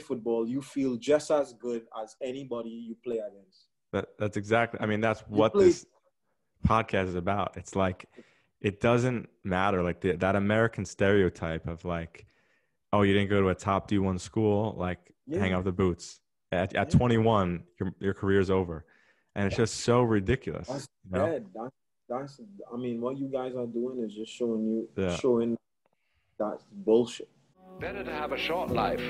football, you feel just as good as anybody you play against. That's exactly. I mean, that's You what play, this podcast is about. It's like it doesn't matter. Like that American stereotype of like, oh, you didn't go to a top D1 school, like hang yeah, out the boots. At yeah. 21, your career's over, and it's just so ridiculous. That's You know? dead. That's. I mean, what you guys are doing is just Yeah. showing that's bullshit. Better to have a short life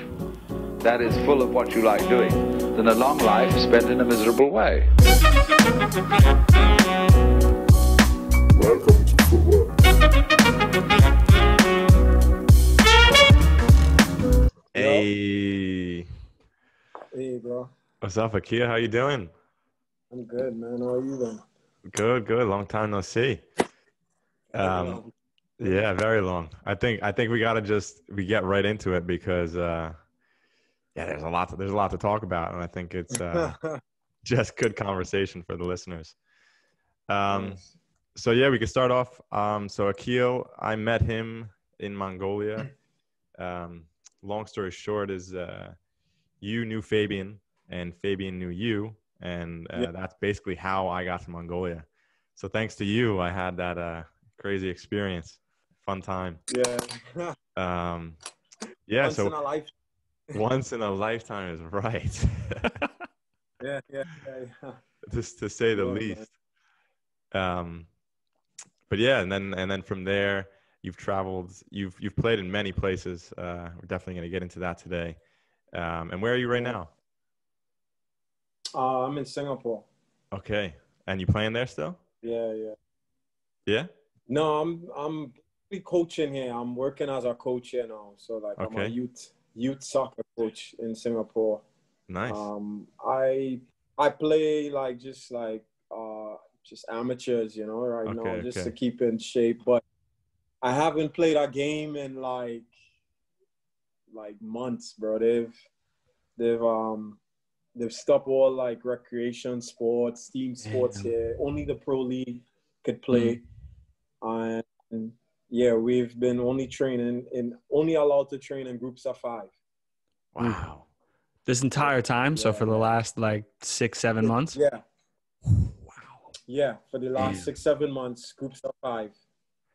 that is full of what you like doing than a long life spent in a miserable way. Welcome to Footwork. Hey, Hey, bro. what's up, Akil? How you doing? I'm good, man. How are you then? Good, good. Long time no see. Um, yeah, very long. I think we get right into it because yeah, there's a lot to talk about, and I think it's just good conversation for the listeners. Um, Nice. so yeah, we can start off. So Akil, I met him in Mongolia. Um, long story short is you knew Fabian and Fabian knew you, and Yeah. that's basically how I got to Mongolia. So thanks to you, I had that crazy experience, fun time. Yeah. Um, yeah, Once so in a life. once in a lifetime is right, Yeah. just to say the Yeah, man. least. Um, but yeah, and then from there, you've traveled, you've played in many places. We're definitely going to get into that today. And where are you right Yeah. now? I'm in Singapore. Okay, and you playing there still? Yeah, yeah. Yeah. No, I'm coaching here. I'm working as a coach here now. So like I'm a Okay. youth soccer coach in Singapore. Nice. I play like just amateurs, right now, Okay. just to Okay. keep in shape. But I haven't played a game in like months, bro. They've they've stopped all like recreation sports, team sports Damn. here. Only the pro league could Mm. play. And yeah, we've been only allowed to train in groups of 5. Wow. This entire time, so Yeah, for the man. last like 6-7 months. Yeah, Wow. yeah. For the last Damn. 6-7 months, groups of 5.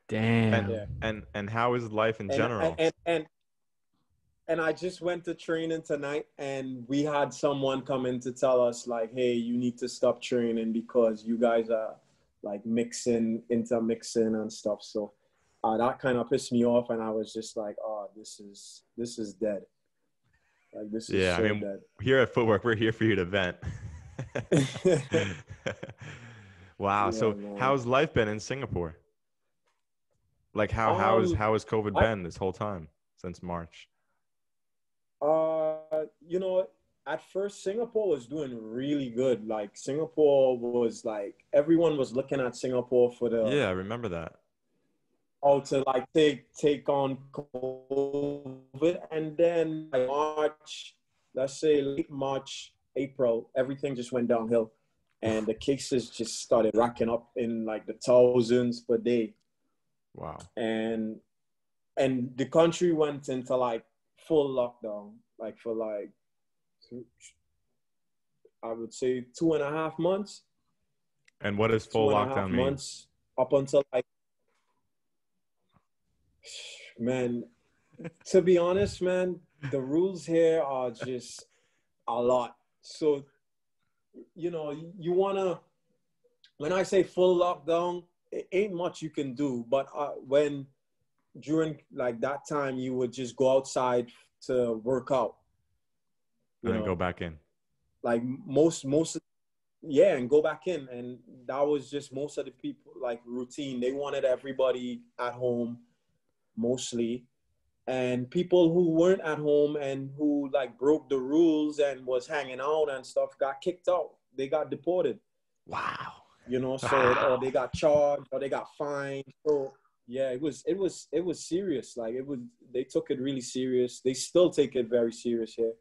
Damn. Yeah, And how is life in and general? and I just went to training tonight, and we had someone come in to tell us like, hey, you need to stop training because you guys are like intermixing and stuff. So that kind of pissed me off, and I was just like, oh, this is dead. Like this is Yeah, I so mean, dead. here at Footwork, we're here for you to vent. Wow. Yeah, So man. how's life been in Singapore? Like Um, how has COVID I been this whole time since March? you know, at first Singapore was doing really good. Like Singapore was like everyone was looking at Singapore for the Yeah, I remember that. how to like take on COVID, and then by March, let's say late March, April, everything just went downhill, and Oof. the cases just started racking up in like the thousands per day, Wow. and the country went into like full lockdown, like for like I would say 2.5 months, And what does full two and a half lockdown mean? months up until like man. To be honest, man, the rules here are just a lot. So, you want to, when I say full lockdown, it ain't much you can do. But when during like that time, you would just go outside to work out, you And then go know, back in. like most, yeah, and go back in. And that was just most of the people, like routine. They wanted everybody at home mostly. And people who weren't at home and who like broke the rules and was hanging out and stuff got kicked out. They got deported, Wow. so or Wow. they got charged or they got fined. So yeah, it was serious. Like they took it really serious. They still take it very serious here.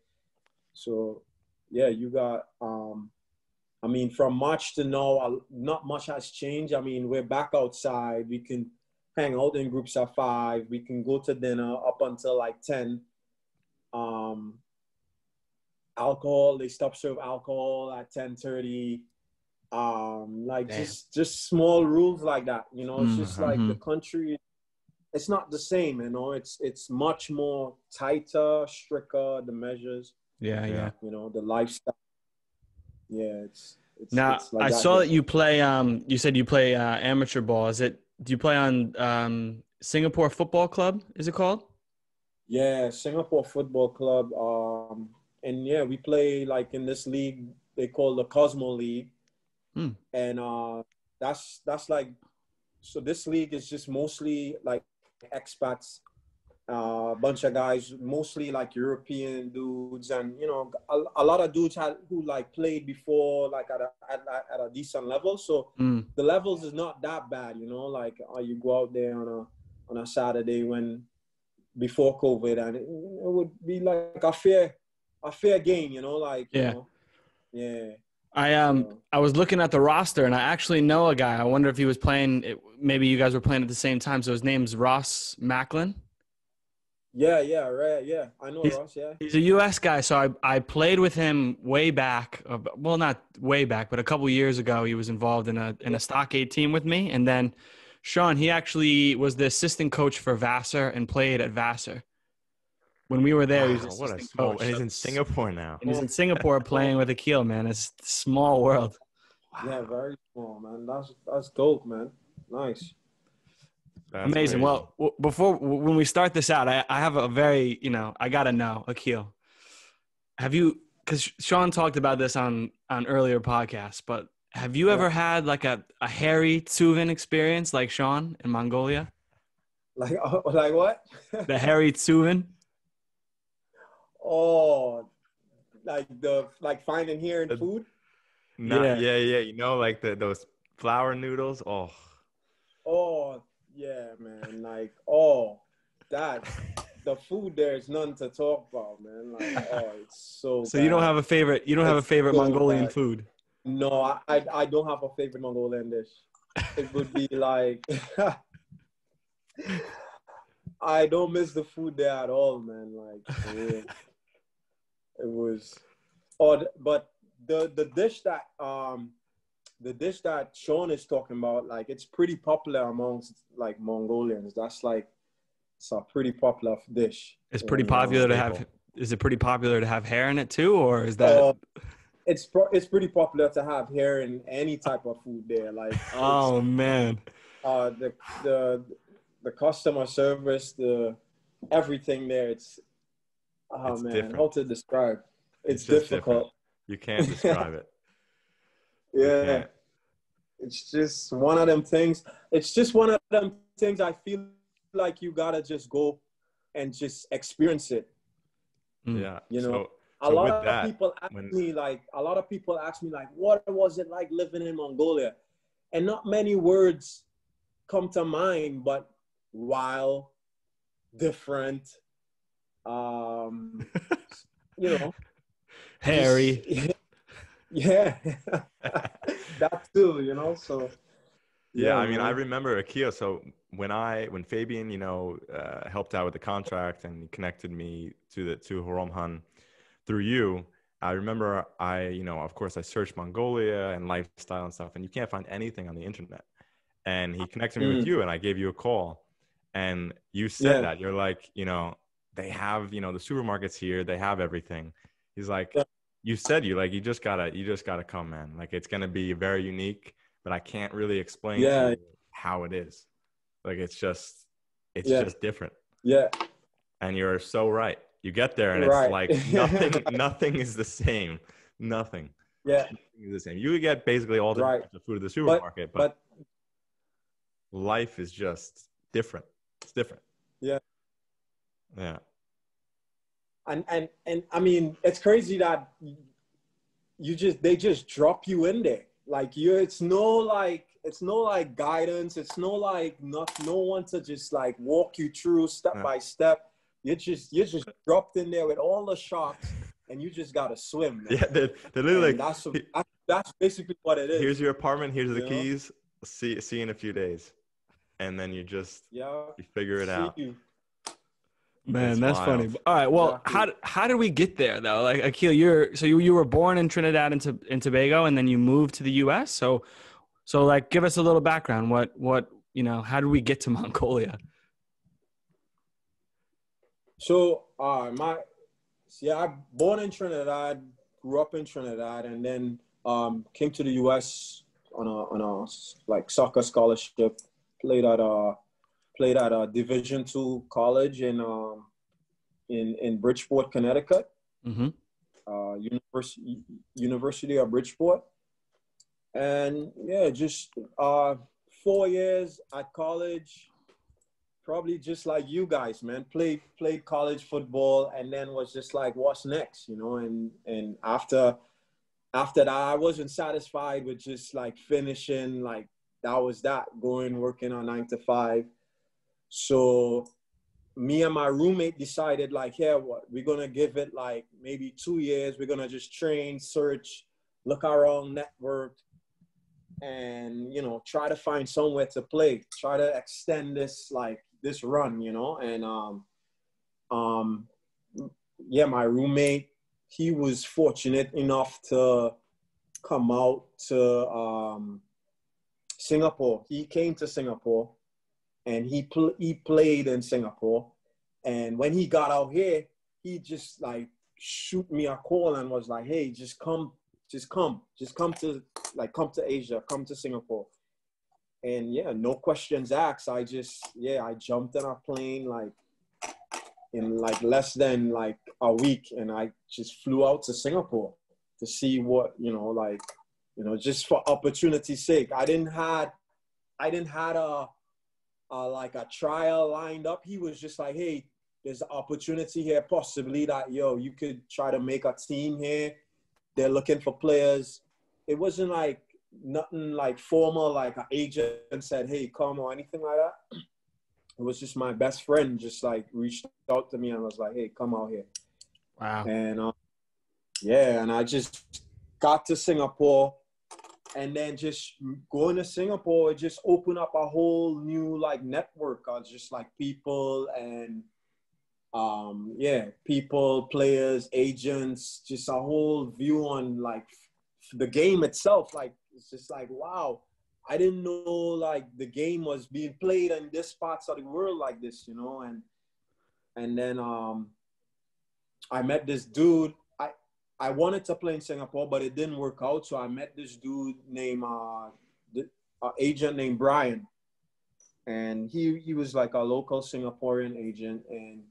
So yeah, you got I mean, from March to now, not much has changed. I mean, we're back outside. We can hang out in groups of 5. We can go to dinner up until like 10. Um, alcohol. They stop serve alcohol at 10:30. Like Damn. just small rules like that. You know, it's just like Mhm. the country. It's not the same. You know, it's much more tighter, stricter. The measures. Yeah, yeah. You know, the lifestyle. Yeah, Now, it's like I that saw here. that you play. You said you play amateur ball. Do you play on Singapore Football Club? Is it called? Yeah, Singapore Football Club. And yeah, we play like in this league they call the Cosmo League, Hmm. and that's like, so this league is just mostly like expats, a bunch of guys, mostly like European dudes, and you know a lot of dudes who like played before, like at a decent level. So Mm. the levels is not that bad, you know. Like you go out there on a Saturday before COVID, and it would be like a fair game, you know, like you Yeah. know, yeah. I was looking at the roster, and I actually know a guy. I wonder if he was playing. Maybe you guys were playing at the same time. So his name's Ross Macklin. Yeah, right, yeah. I know Ross, yeah. He's a U.S. guy, so I played with him way back. Well, not way back, but a couple years ago. He was involved in a stockade team with me, and then Sean, he actually was the assistant coach for Vassar and played at Vassar. When we were there, he was Wow, what a assistant small. coach. And he's in Singapore now. And he's in Singapore playing with Akil, man. It's a small world. Yeah, very small, man. That's dope, man. Nice. That's Amazing. crazy. Well, when we start this out, I have a very, I got to know, Akil. Have you, because Sean talked about this on earlier podcasts, but have you ever had like a hairy Tsuven experience like Sean in Mongolia? Like what? The hairy Tsuven? Oh, like finding here in food? Yeah. You know, like those flour noodles. Oh, yeah, man. Like, that the food there is none to talk about, man. Like, it's so So bad. you don't have a favorite. You don't have a favorite so Mongolian bad. food. No, I don't have a favorite Mongolian dish. It would be like I don't miss the food there at all, man. Like, for real. It was, but the dish that Sean is talking about, like, it's pretty popular amongst like Mongolians. That's like, it's a pretty popular dish. It's pretty popular to have. Is it pretty popular to have hair in it too, or is that? It's pretty popular to have hair in any type of food there. Like, oh man, the customer service, the everything there. It's man, different. how to describe? It's Different. difficult. You can't describe it. Yeah, it's just one of them things. It's just one of them things. I feel like you gotta just go and just experience it. Yeah, you know. So a lot of that, people ask me like, what was it like living in Mongolia? And not many words come to mind, but wild, different, you know, hairy. Yeah, that too, you know. So yeah, I mean, I remember Akil. So when Fabian, helped out with the contract and connected me to Horomhan through you, I remember of course I searched Mongolia and lifestyle and stuff, and you can't find anything on the internet. And he connected me with you, and I gave you a call, and you said that you're like, they have, the supermarkets here, they have everything. He's like, you said you just gotta come, man. Like, it's gonna be very unique, but I can't really explain to you how it is. Like, it's just different. Yeah. And you're so right. You get there and it's like nothing is the same. Nothing. Yeah. Nothing is the same. You get basically all the food at the supermarket, but life is just different. It's different. Yeah. Yeah. And I mean, it's crazy that they just drop you in there. Like, it's no guidance. It's no one to just like walk you through step by step. You're just dropped in there with all the shots, and you just gotta swim, man. Yeah, they're literally like, that's basically what it is. Here's your apartment. Here's the keys. See you in a few days, and then you just you figure it out. Man, It's that's funny. wild. All right. Well, Exactly. how did we get there though? Like Akil, you were born in Trinidad and Tobago, and then you moved to the U.S. So like, give us a little background. What how did we get to Mongolia? So, I born in Trinidad, grew up in Trinidad, and then came to the U.S. on a like soccer scholarship. Played at a Division II college in Bridgeport, Connecticut, Mm-hmm. University of Bridgeport, and yeah, just 4 years at college. Probably just like you guys, man. Played college football, and then was just like, what's next, And after that, I wasn't satisfied with just like finishing like that was that going working on 9 to 5. So me and my roommate decided like, yeah, what we're gonna give it like maybe 2 years. We're gonna just train, search, look around, network, and try to find somewhere to play. Try to extend this run, and yeah, my roommate, he was fortunate enough to come out to Singapore. He came to Singapore and he played in Singapore. And when he got out here, he just like shoot me a call and was like, hey, just come to Asia, come to Singapore. And yeah, no questions asked. I jumped in a plane like in like less than like a week, and I just flew out to Singapore to see what, just for opportunity's sake. I didn't had a like a trial lined up. He was just like, hey, there's an opportunity here, possibly that, you could try to make a team here. They're looking for players. It wasn't like nothing like formal, like an agent said, hey, come, or anything like that. It was just my best friend just like reached out to me and was like, hey, come out here. Wow. And and I just got to Singapore, and then just going to Singapore, it just opened up a whole new like network of just like people and people, players, agents, just a whole view on like the game itself. Like, it's just like, wow, I didn't know like the game was being played in this parts of the world like this, and then I met this dude. I wanted to play in Singapore, but it didn't work out. So I met this dude named agent named Brian, and he was like a local Singaporean agent, and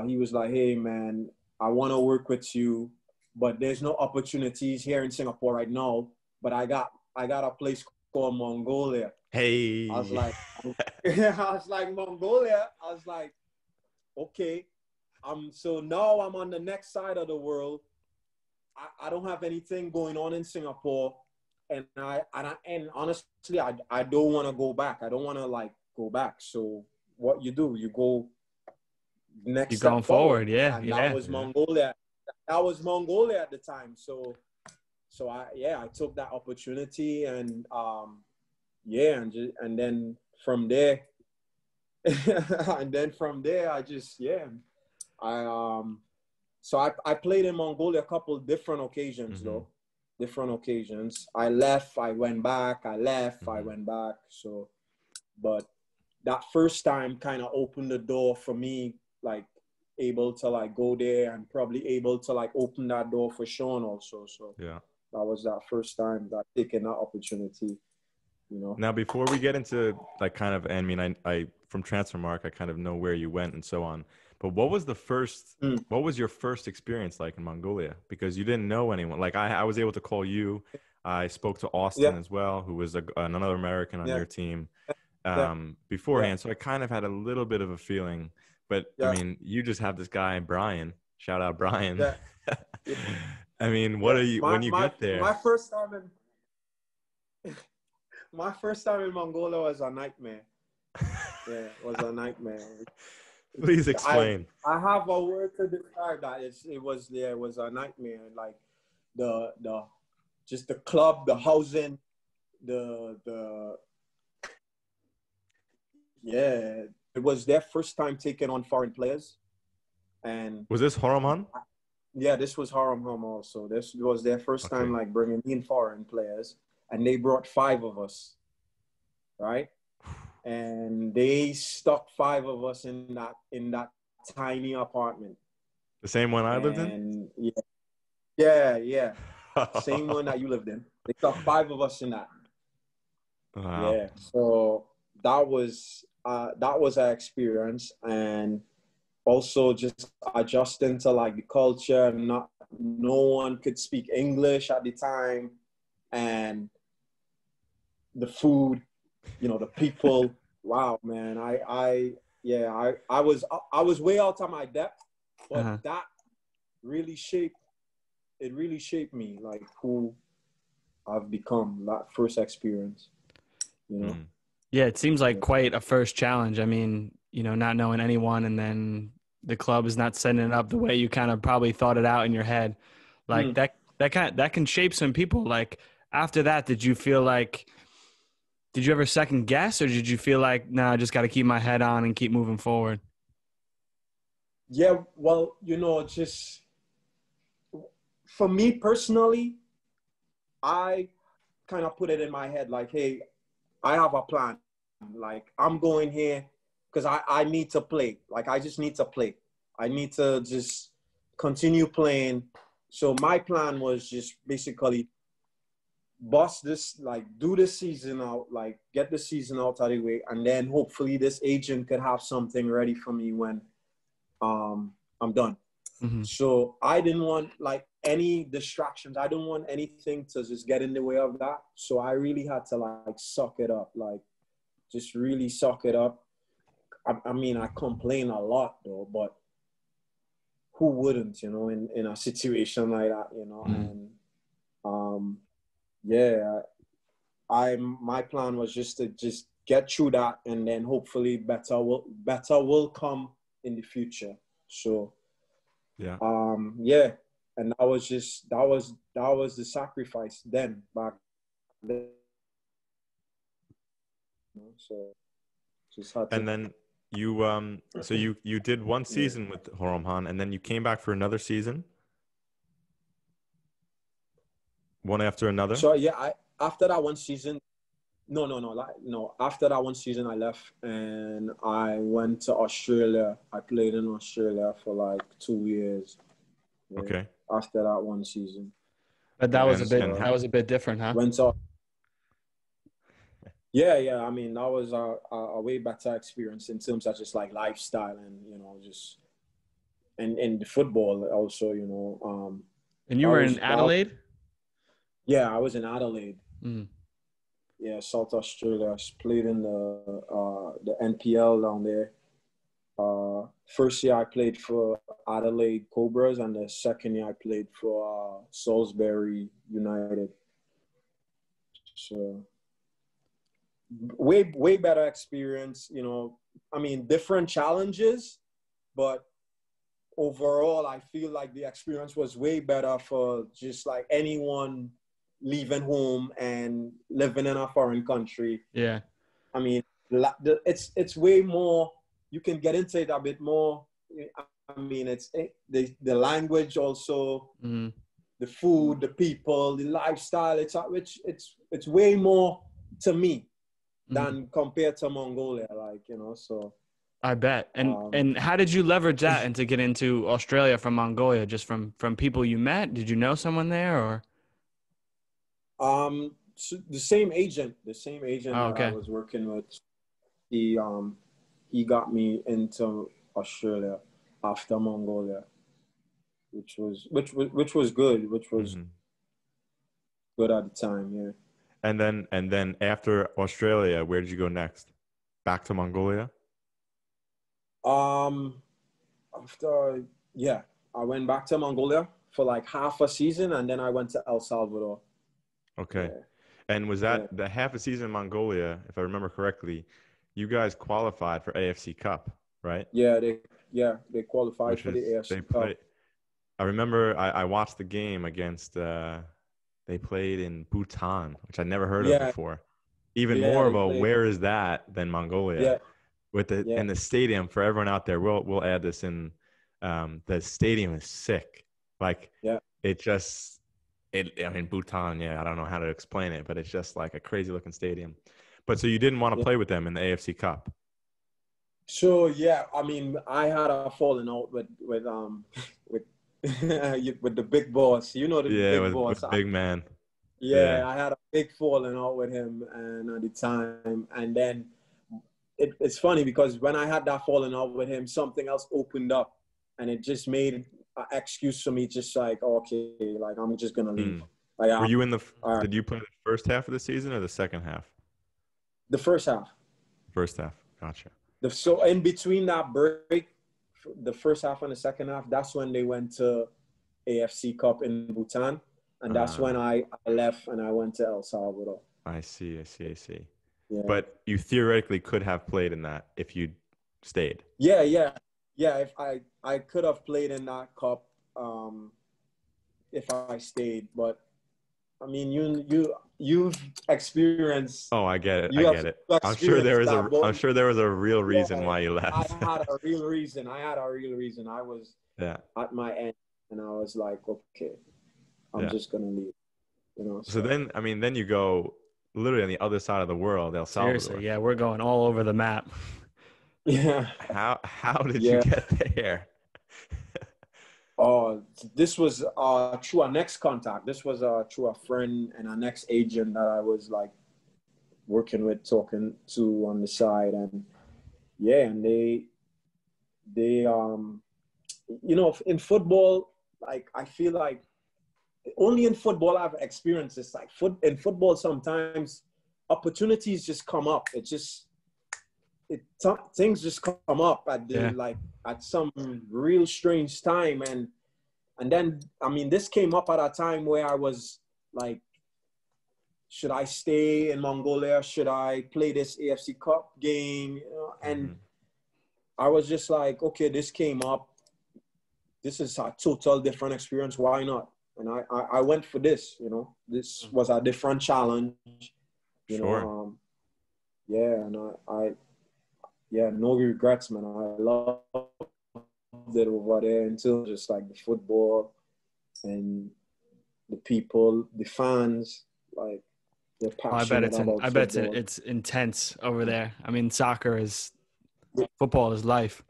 he was like, hey man, I want to work with you, but there's no opportunities here in Singapore right now. But I got a place called Mongolia. Hey. I was like, Mongolia. I was like, okay. So now I'm on the next side of the world. I don't have anything going on in Singapore, and honestly, I don't want to go back. I don't want to like go back. So what you do, you go next You're step going forward, yeah, and yeah. that was Mongolia. That was Mongolia at the time. So I took that opportunity, and and then from there, I played in Mongolia a couple different occasions, Mm-hmm. though. Different occasions. I left, I went back, I left, I Mm-hmm. went back. So, but that first time kind of opened the door for me, like able to like go there, and probably able to like open that door for Sean also. So Yeah. that was that first time that taking that opportunity, Now, before we get into like kind of, I mean, I from Transfermark, I kind of know where you went and so on. But what was what was your first experience like in Mongolia? Because you didn't know anyone. Like I was able to call you. I spoke to Austin Yeah. as well, who was another American on Yeah. your team Yeah. beforehand. So I kind of had a little bit of a feeling. But I Yeah. mean, you just have this guy, Brian. Shout out, Brian. Yeah. I mean, what are you when you get there? My first time in Mongolia was a nightmare. Yeah, it was a nightmare. Please explain. I have a word to describe that. It was a nightmare. Like the just the club, the housing, yeah. It was their first time taking on foreign players. And Was this Horoman? yeah, this was Haram Hum also. This was their first time like bringing in foreign players, and they brought 5 of us, right? And they stuck 5 of us in that tiny apartment. The same one I lived in? And yeah. Same one that you lived in. They stuck 5 of us in that. Wow. Yeah. So that was our experience, and also just adjusting to like the culture. No one could speak English at the time, and the food, the people. Wow, man. I was way out of my depth, but that really shaped me, like who I've become, that first experience, Yeah, it seems like quite a first challenge. I mean, not knowing anyone, and then the club is not setting it up the way you kind of probably thought it out in your head. Like that can shape some people. Like after that, did you ever second guess, or did you feel like, nah, I just got to keep my head on and keep moving forward? Yeah, well, just for me personally, I kind of put it in my head like, hey, I have a plan. Like, I'm going here because I need to play. Like, I just need to play. I need to just continue playing. So my plan was just basically bust this, like do this season out, like get the season out of the way, and then hopefully this agent could have something ready for me when I'm done. Mm-hmm. So I didn't want like any distractions. I didn't want anything to just get in the way of that. So I really had to like suck it up, like just really suck it up. I mean, I complain a lot though, but who wouldn't, in a situation like that, Mm-hmm. and yeah, my plan was just to just get through that, and then hopefully better will come in the future. So yeah, and that was the sacrifice then, back then. So just had to. and then you so you did one season with Horomhan, and then you came back for another season, one after another. So yeah, after that one season. No. After that one season, I left and I went to Australia. I played in Australia for like 2 years. Yeah, Okay. after that one season. But that was And that was a bit different, huh? Went to. Yeah. I mean, that was a way better experience in terms of just like lifestyle and just and the football also. And you were in Adelaide? Yeah, I was in Adelaide. Mm. Yeah, South Australia. I played in the NPL down there. First year I played for Adelaide Cobras, and the second year I played for Salisbury United. So way better experience. I mean, different challenges, but overall I feel like the experience was way better for just like anyone leaving home and living in a foreign country. Yeah. I mean, it's way more. You can get into it a bit more. I mean, it's the language also, the food, the people, the lifestyle. It's way more to me than compared to Mongolia. Like so. I bet. And how did you leverage that into get into Australia from Mongolia? Just from people you met? Did you know someone there, or? So the same agent Oh, that I was working with, he got me into Australia after Mongolia, which was good, which was good at the time, yeah. And then after Australia, where did you go next? Back to Mongolia? After I went back to Mongolia for like half a season, and then I went to El Salvador. Okay. Yeah. And was that the half a season in Mongolia, if I remember correctly, you guys qualified for AFC Cup, right? Yeah, they qualified for the AFC Cup. I remember I watched the game against they played in Bhutan, which I'd never heard of before. Even more of a where is that than Mongolia. Yeah. With in the stadium, for everyone out there, we'll add this in The stadium is sick. Like, Yeah. I mean, Bhutan, yeah, I don't know how to explain it, but it's just like a crazy looking stadium. But so you didn't want to play with them in the AFC Cup? So yeah, I mean, I had a falling out with with with the big boss. You know the Yeah, big boss. with big man. Yeah, I had a big falling out with him, and at the time, and then it's funny because when I had that falling out with him, something else opened up, and it just made an excuse for me, just like, okay, like I'm just gonna leave. Like, Were you in right. Did you play the first half of the season or the second half? The first half. First half. Gotcha. So in between that break, the first half and the second half, that's when they went to AFC Cup in Bhutan, and that's when I left and I went to El Salvador. I see. Yeah. But you theoretically could have played in that if you stayed. Yeah. If I could have played in that cup, if I stayed, but I mean, you've experienced. Oh, I get it. I'm sure there was a real reason why you left. I had a real reason. I was at my end, and I was like, okay, I'm just gonna leave. You know. So then, I mean, then you go literally on the other side of the world, El Salvador. Seriously, yeah, we're going all over the map. Yeah. How did you get there? This was through our next contact. This was through a friend and our next agent that I was like working with, talking to on the side, and they you know, in football, like I feel like only in football I've experienced this. Like in football, sometimes opportunities just come up. Things just come up at at some real strange time, and then I mean, this came up at a time where I was like, should I stay in Mongolia? Should I play this AFC Cup game? You know? And I was just like, okay, this came up. This is a total different experience. Why not? And I went for this. You know, this was a different challenge. You know, and no regrets, man. I loved it over there until just like the football and the people, the fans, like they're passionate about I bet it's intense over there. I mean, football is life.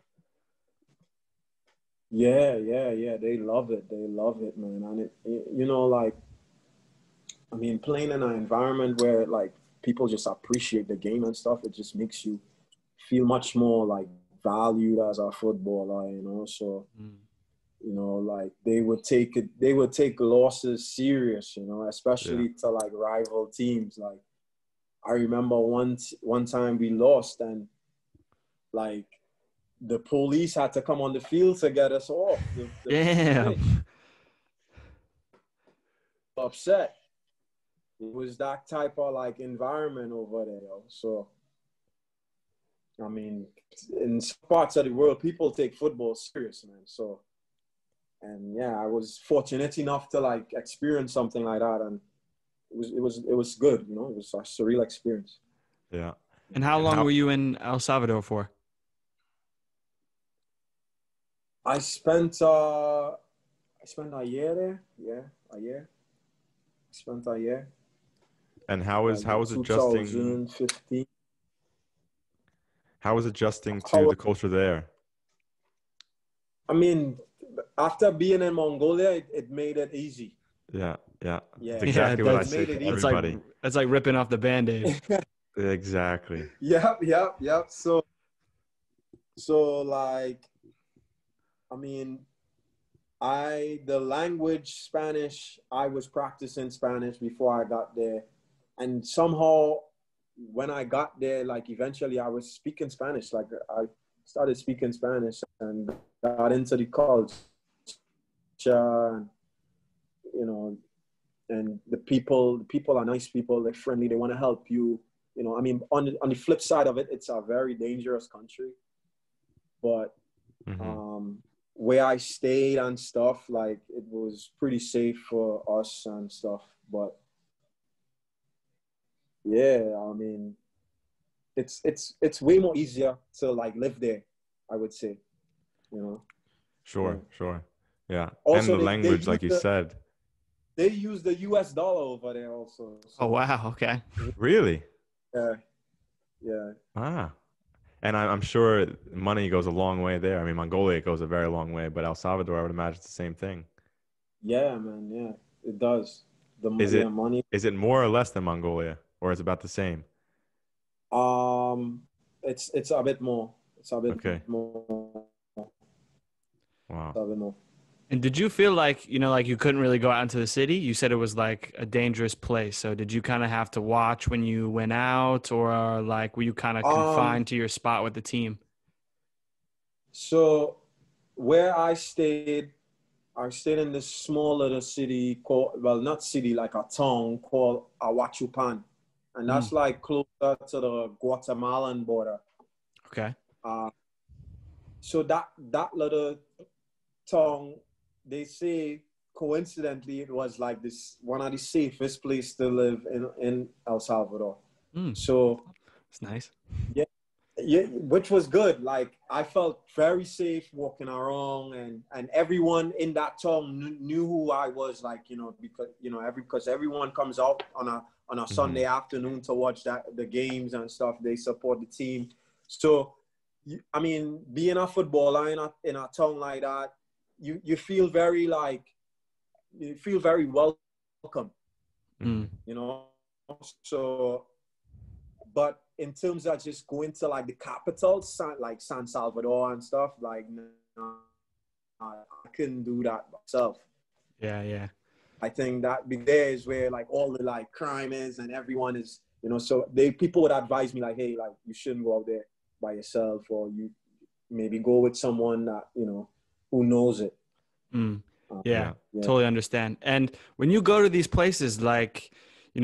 Yeah. They love it. They love it, man. And it you know, like, I mean, playing in an environment where like people just appreciate the game and stuff, it just makes you feel much more like valued as a footballer, you know. So, you know, like they would take losses serious, you know, especially to like rival teams. Like I remember one time we lost, and like the police had to come on the field to get us off. Damn. Upset. It was that type of like environment over there, yo. So I mean, in parts of the world, people take football serious, man. So, and yeah, I was fortunate enough to like experience something like that, and it was good, you know. It was a surreal experience. Yeah. And how long were you in El Salvador for? I spent a year there. Yeah, a year. I spent a year. And how was adjusting? 2015. How was adjusting to the culture there? I mean, after being in Mongolia, it made it easy. Yeah. That's exactly what I say to everybody. It's like ripping off the Band-Aid. Exactly. Yep. So like, I mean, the language Spanish, I was practicing Spanish before I got there. And somehow when I got there, like eventually I was speaking Spanish. Like I started speaking Spanish and got into the culture, and, you know, and the people are nice people. They're friendly. They want to help you. You know, I mean, on the flip side of it, it's a very dangerous country. But where I stayed and stuff, like it was pretty safe for us and stuff. But yeah, I mean, it's way more easier to like live there, I would say, you know. Sure, sure. Yeah. And Also, the language, like you said. they use the U.S. dollar over there also. Oh, So, wow. Okay. Really? yeah, yeah. Ah. And I'm sure money goes a long way there. I mean, Mongolia goes a very long way, but El Salvador, I would imagine it's the same thing. Yeah, man. Yeah, it does. Is Yeah, it money. is it more or less than Mongolia, or is it about the same? Um, it's a bit more. It's a bit Okay. more. Wow. A bit more. And did you feel like, like you couldn't really go out into the city? You said it was like a dangerous place. So did you kind of have to watch when you went out, or like were you kind of Um, confined to your spot with the team? so where I stayed in this small little city called, well, not city, like a town called Ahuachupan, and Mm, that's like closer to the Guatemalan border. okay. Uh, so that little town, they say coincidentally it was like this one of the safest place to live in El Salvador. Mm, So that's nice. yeah, yeah, which was good. Like I felt very safe walking around, and everyone in that town knew who I was. Like because everyone comes out on a Hmm. Sunday afternoon to watch the games and stuff. They support the team. So I mean, being a footballer in a town like that, you feel very like you feel very welcome. Mm, You know, so but in terms of just going to like the capital, like San Salvador and stuff, like no, I couldn't do that myself. yeah, yeah. I think that there is where like all the like crime is and everyone is, so people would advise me like, hey, like you shouldn't go out there by yourself, or you maybe go with someone that, who knows it. Mm, Uh, yeah, Yeah. yeah. totally understand. And when you go to these places, like,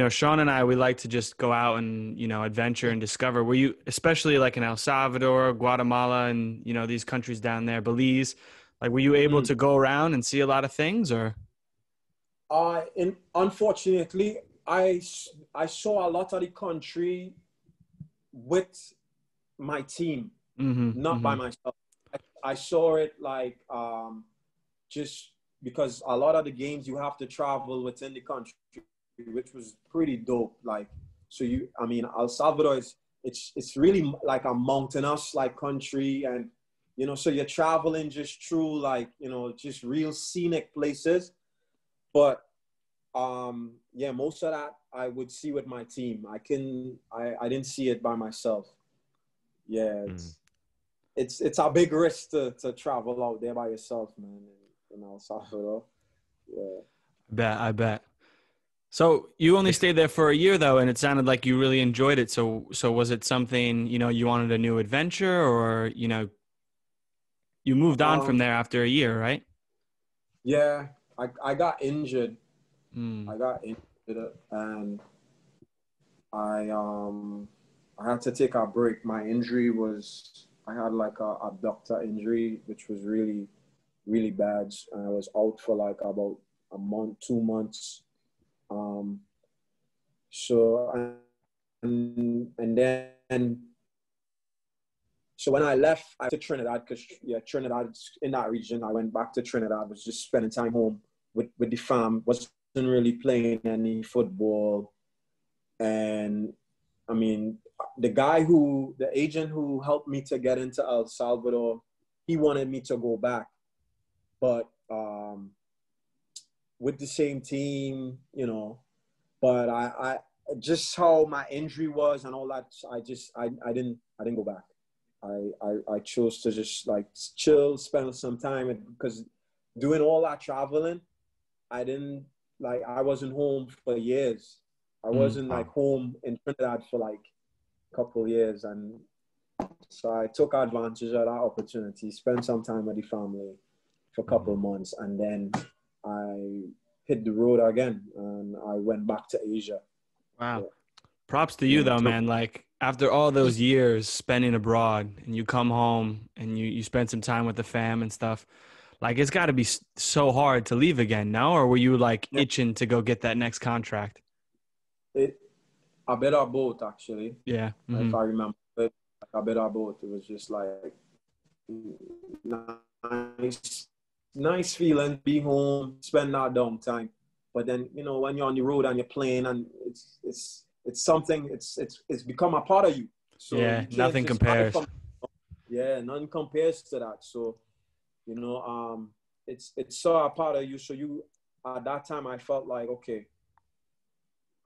Sean and I, we like to just go out and, adventure and discover. Were you, especially like in El Salvador, Guatemala, and, these countries down there, Belize, like, were you able Mm. to go around and see a lot of things, or? Unfortunately, I saw a lot of the country with my team, Mm-hmm, not by mm-hmm. myself. I saw it like just because a lot of the games you have to travel within the country, which was pretty dope. Like, so I mean, El Salvador is it's really like a mountainous like country, and so you're traveling just through like just real scenic places. But yeah, most of that I would see with my team. I didn't see it by myself. Yeah, Mm. it's a big risk to travel out there by yourself, man, in El Salvador. Yeah. I bet. So you only stayed there for a year though, and it sounded like you really enjoyed it. So was it something, you wanted a new adventure, or, you moved on from Um, there after a year, right? yeah, I got injured. Mm, I got injured, and I I had to take a break. My injury was I had like a abductor injury, which was really really bad, and I was out for like about a month, 2 months. Um, so and then so when I left, I went to Trinidad because yeah, Trinidad in that region. I went back to Trinidad. Was just spending time home with the fam. Wasn't really playing any football, and I mean the agent who helped me to get into El Salvador, he wanted me to go back, but with the same team, But I just how my injury was and all that. I didn't go back. I chose to just like chill, spend some time, because doing all that traveling, I wasn't home for years. I mm, wasn't like Wow. home in Trinidad for like a couple of years, and so I took advantage of that opportunity, spent some time with the family for a couple Hmm. of months, and then I hit the road again, and I went back to Asia. wow. Yeah, Props to you yeah. though, man. Like after all those years spending abroad and you come home and you spend some time with the fam and stuff, like it's got to be so hard to leave again, no? Or were you like Yeah. itching to go get that next contract? It a bit of both actually, Yeah. if Mm-hmm. I remember. A bit of both. It was just like nice nice feeling, be home, spend that downtime. But then, you know, when you're on the road and you're playing, and it's something, it's become a part of you. So Yeah, you can't nothing just hide compares. from. Yeah, nothing compares to that. So, you know, it's so a part of you. So you, at that time, I felt like, okay,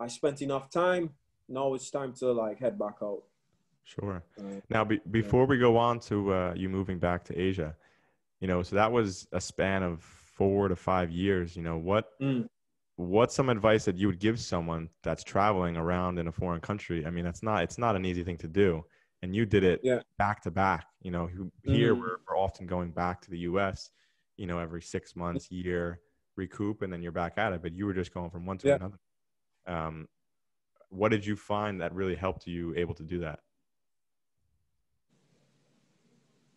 I spent enough time. Now it's time to like head back out. Sure. Uh, Now, before we go on to you moving back to Asia, you know, so that was a span of 4 to 5 years. You know, mm, what's some advice that you would give someone that's traveling around in a foreign country? I mean, it's not an easy thing to do, and you did it yeah. back to back. You know, here Mm, we're often going back to the U.S. You know, every 6 months, year, recoup, and then you're back at it. But you were just going from one to yeah. another. What did you find that really helped you able to do that?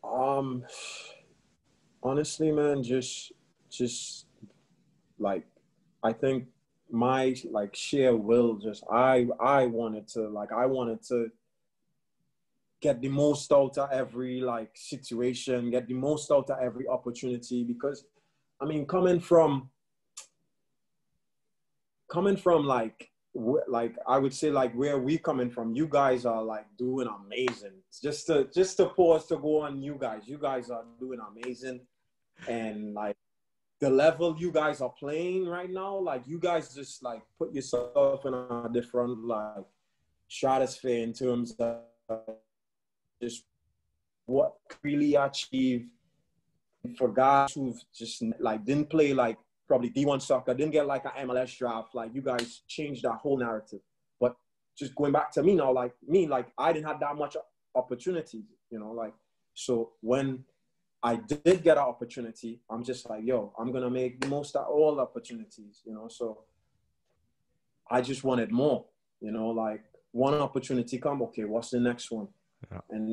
Um, honestly, man, just like, I think my like sheer will, just I wanted to get the most out of every like situation, get the most out of every opportunity, because I mean, coming from like I would say, like, where we coming from, you guys are like doing amazing. Just to pause to go on, you guys are doing amazing. And like the level you guys are playing right now, like you guys just like put yourself in a different like stratosphere in terms of just what really achieve. For guys who've just like didn't play like probably D1 soccer, didn't get like an MLS draft, like you guys changed that whole narrative. But just going back to me now, like me, like I didn't have that much opportunity, you know, like, so when I did get an opportunity, I'm just like, yo, I'm gonna make the most of all opportunities, you know. So I just wanted more, you know, like one opportunity come, okay, what's the next one? Yeah. And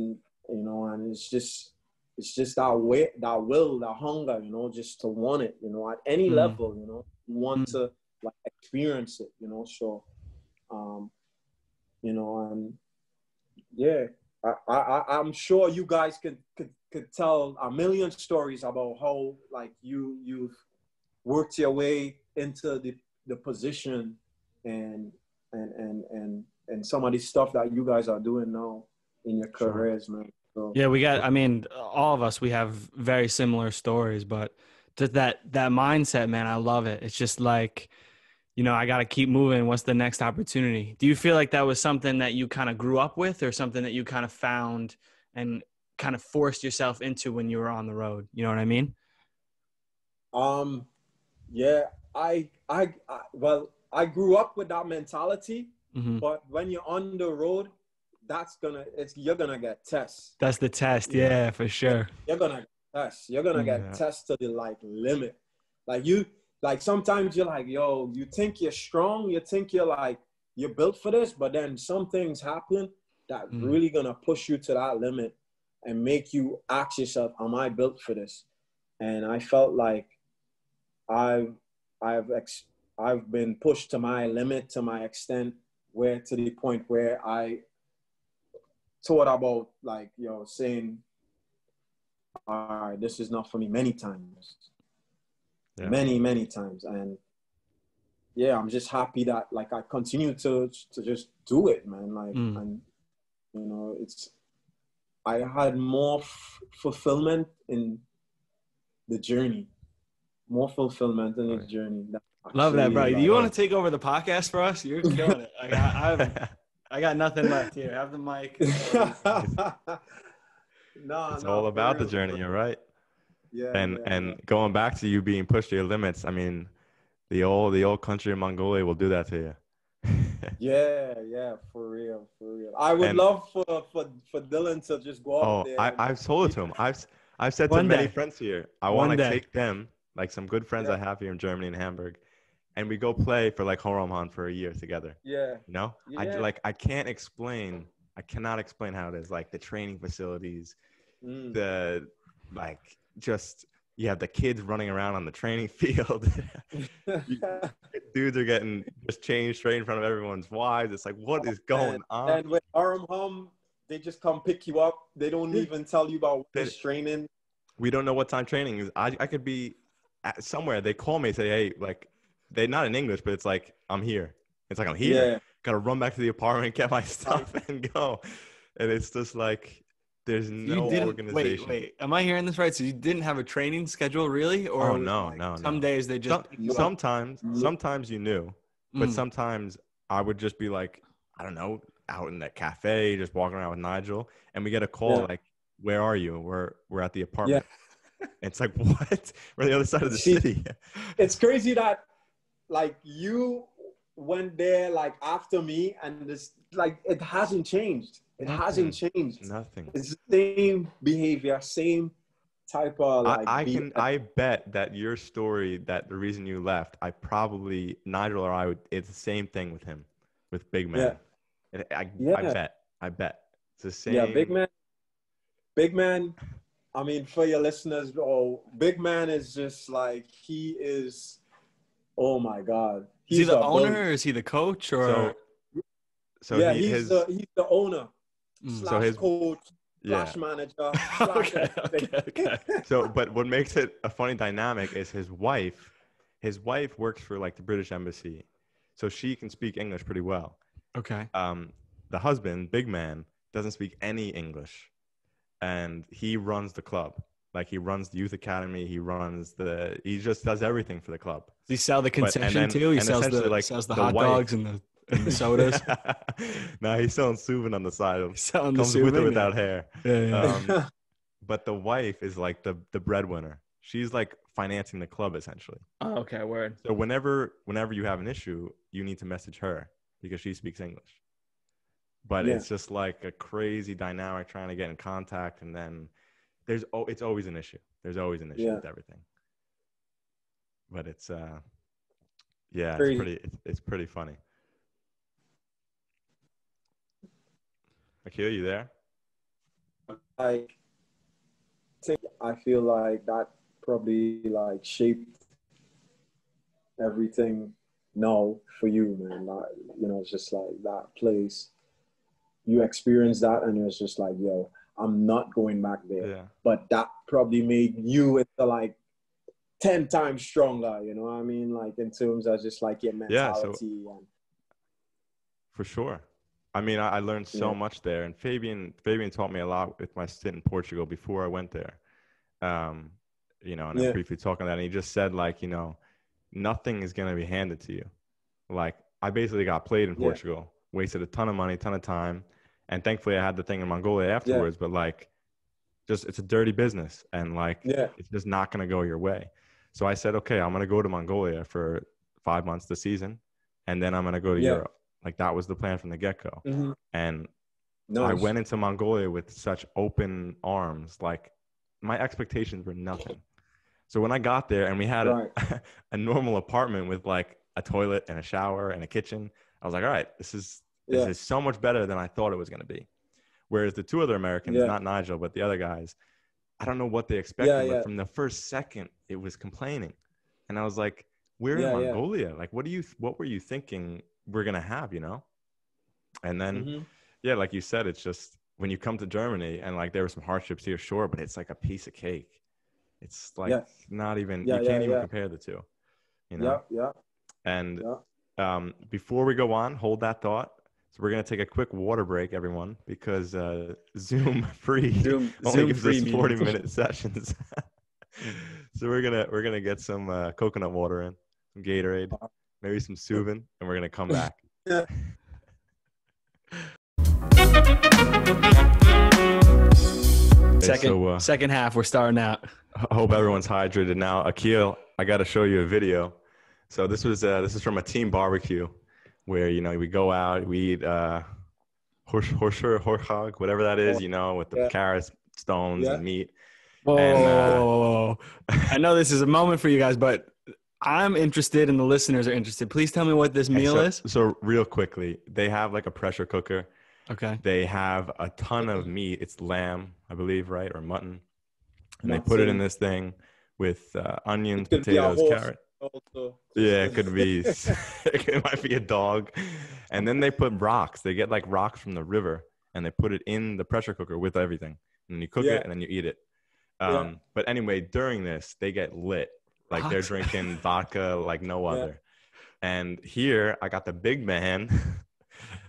you know, and it's just that way, that will, that hunger, you know, just to want it, you know, at any level, you know, want to like experience it, you know. So, you know, and yeah, I'm sure you guys could tell a million stories about how like you've worked your way into the position, and and some of the stuff that you guys are doing now in your Sure. careers, man. So, Yeah, I mean, all of us, we have very similar stories, but that mindset, man, I love it. It's just like, you know, I got to keep moving. What's the next opportunity? Do you feel like that was something that you kind of grew up with, or something that you kind of found and kind of forced yourself into when you were on the road? You know what I mean? yeah, well, I grew up with that mentality, Mm-hmm. but when you're on the road, you're gonna get tests. That's the test. Yeah. Yeah, for sure. You're gonna get tests. You're gonna get Yeah. tests to the like limit. Like you, like sometimes you're like, yo, you think you're strong, you think you're built for this, but then some things happen that really gonna push you to that limit and make you ask yourself, am I built for this? And I felt like I've I've I've been pushed to my limit, to my extent, where to the point where I thought about like, saying, all right, this is not for me, many times, Yeah. many times. And yeah, I'm just happy that like I continue to just do it, man. Like, and you know, I had more fulfillment in the journey, more fulfillment in the journey. Love that, bro. Do Like, you want to take over the podcast for us? You're killing it. I got nothing left here. Have the mic. No, It's all about the journey. You're right. Yeah. And going back to you being pushed to your limits, I mean, the old country of Mongolia will do that to you. Yeah, for real. I would love for Dylan to just go out there. I've told it to him. I've said to One many day. friends here, I want to take them, like some good friends I have here in Germany and Hamburg, and we go play for like Horoman for a year together. Yeah. You know, Yeah. I cannot explain how it is, like the training facilities, the like just. You have the kids running around on the training field. Dudes are getting just changed straight in front of everyone's wives. It's like, what is going on? And with Hum, they just come pick you up. They don't even tell you about this training. We don't know what time training is. I could be somewhere they call me and say, hey, like they not in English, but it's like, I'm here. It's like, I'm here. Yeah. Got to run back to the apartment, get my stuff and go. And it's just like, there's no organization. Wait. Am I hearing this right? So you didn't have a training schedule, really? Or No. Some days they just sometimes you knew, but sometimes I would just be like, I don't know, out in that cafe, just walking around with Nigel, and we get a call like, "Where are you?" We're at the apartment. And it's like, what? We're on the other side of the city. It's crazy that like you went there like after me, and this like it hasn't changed. It hasn't changed. Nothing. It's the same behavior, same type of like. I bet that your story, that the reason you left, Nigel or I would. It's the same thing with him, with Big Man. Yeah. I bet it's the same. Yeah, Big Man. I mean, for your listeners, Big Man is just like he is. Oh my God. Is he the owner or is he the coach or? So he's the owner. So his coach, manager. Okay. So, but what makes it a funny dynamic is his wife. His wife works for like the British Embassy, so she can speak English pretty well. Okay. The husband, Big Man, doesn't speak any English, and he runs the club. Like he runs the youth academy. He just does everything for the club. Does he sell the concession too? He sells the hot dogs and the sodas. No, he's selling Subin on the side. Comes with or without hair. Yeah. But the wife is like the breadwinner. She's like financing the club essentially. Oh, okay, word. So whenever you have an issue, you need to message her because she speaks English. But it's just like a crazy dynamic trying to get in contact, and then it's always an issue. There's always an issue with everything. But it's it's pretty funny. Akil, you there? I feel like that probably like shaped everything now for you, man. Like, it's just like that place. You experienced that, and it was just like, yo, I'm not going back there. Yeah. But that probably made you into like 10 times stronger. You know what I mean? Like in terms of just like your mentality. For sure. I mean, I learned so much there, and Fabian taught me a lot with my stint in Portugal before I went there. And I'm briefly talking that, and he just said like, nothing is going to be handed to you. Like I basically got played in Portugal, wasted a ton of money, ton of time. And thankfully I had the thing in Mongolia afterwards, but like it's a dirty business, and like, it's just not going to go your way. So I said, okay, I'm going to go to Mongolia for 5 months this season, and then I'm going to go to Europe. Like that was the plan from the get-go. Mm-hmm. And I went into Mongolia with such open arms. Like my expectations were nothing. So when I got there and we had a normal apartment with like a toilet and a shower and a kitchen, I was like, all right, this is so much better than I thought it was going to be. Whereas the two other Americans, not Nigel, but the other guys, I don't know what they expected, but from the first second it was complaining. And I was like, we're in Mongolia. Like, what were you thinking we're going to have, And then, like you said, it's just when you come to Germany, and like there were some hardships here, sure, but it's like a piece of cake. It's like not even, you can't even compare the two, And before we go on, hold that thought. So we're going to take a quick water break, everyone, because Zoom only gives us 40-minute sessions. So we're gonna get some coconut water in, some Gatorade, maybe some Subin, and we're going to come back. Second half, we're starting out. I hope everyone's hydrated now. Akil, I got to show you a video. So this is from a team barbecue where, we go out, we eat horshag, whatever that is, with the carrots, stones, and meat. Whoa. I know this is a moment for you guys, but I'm interested and the listeners are interested. Please tell me what this meal is. So real quickly, they have like a pressure cooker. Okay. They have a ton of meat. It's lamb, I believe, right? Or mutton. And they put it in this thing with onions, potatoes, carrot. Yeah, it could be. It might be a dog. And then they put rocks. They get like rocks from the river, and they put it in the pressure cooker with everything. And then you cook it, and then you eat it. But anyway, during this, they get lit Like they're drinking vodka like no other. And here I got the big man,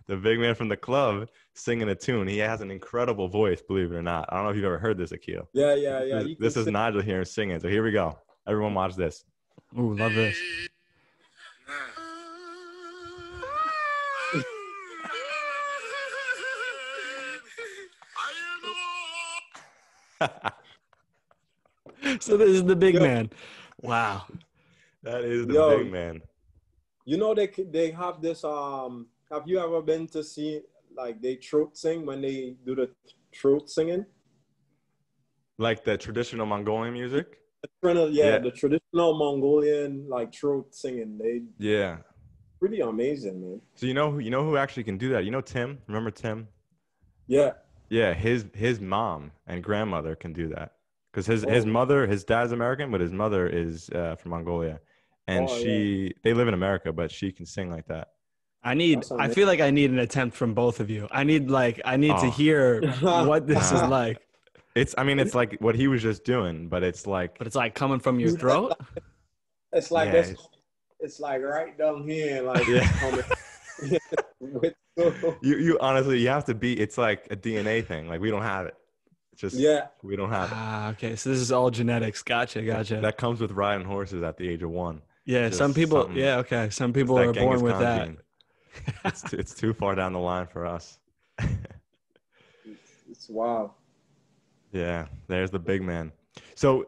the big man from the club singing a tune. He has an incredible voice, believe it or not. I don't know if you've ever heard this, Akil. Yeah. This is Nigel here singing. So here we go. Everyone watch this. Ooh, love this. So this is the big man. Wow. That is the big man. You know they have this have you ever been to see like they throat sing when they do the throat singing? Like the traditional Mongolian music? The traditional Mongolian like throat singing. Yeah. Pretty amazing, man. So you know who actually can do that? You know Tim? Remember Tim? Yeah. Yeah, his mom and grandmother can do that. Because his dad's American, but his mother is from Mongolia. And they live in America, but she can sing like that. I feel like I need an attempt from both of you. I need to hear what this is like. It's like what he was just doing, but it's like coming from your throat. It's like this. It's like right down here, like you honestly, you have to be. It's like a DNA thing. Like we don't have it. It's just we don't have it. Okay, so this is all genetics. Gotcha. That comes with riding horses at the age of 1. Yeah, just some people. Yeah, okay. Some people are born with that. It's too far down the line for us. It's wild. Yeah, there's the big man. So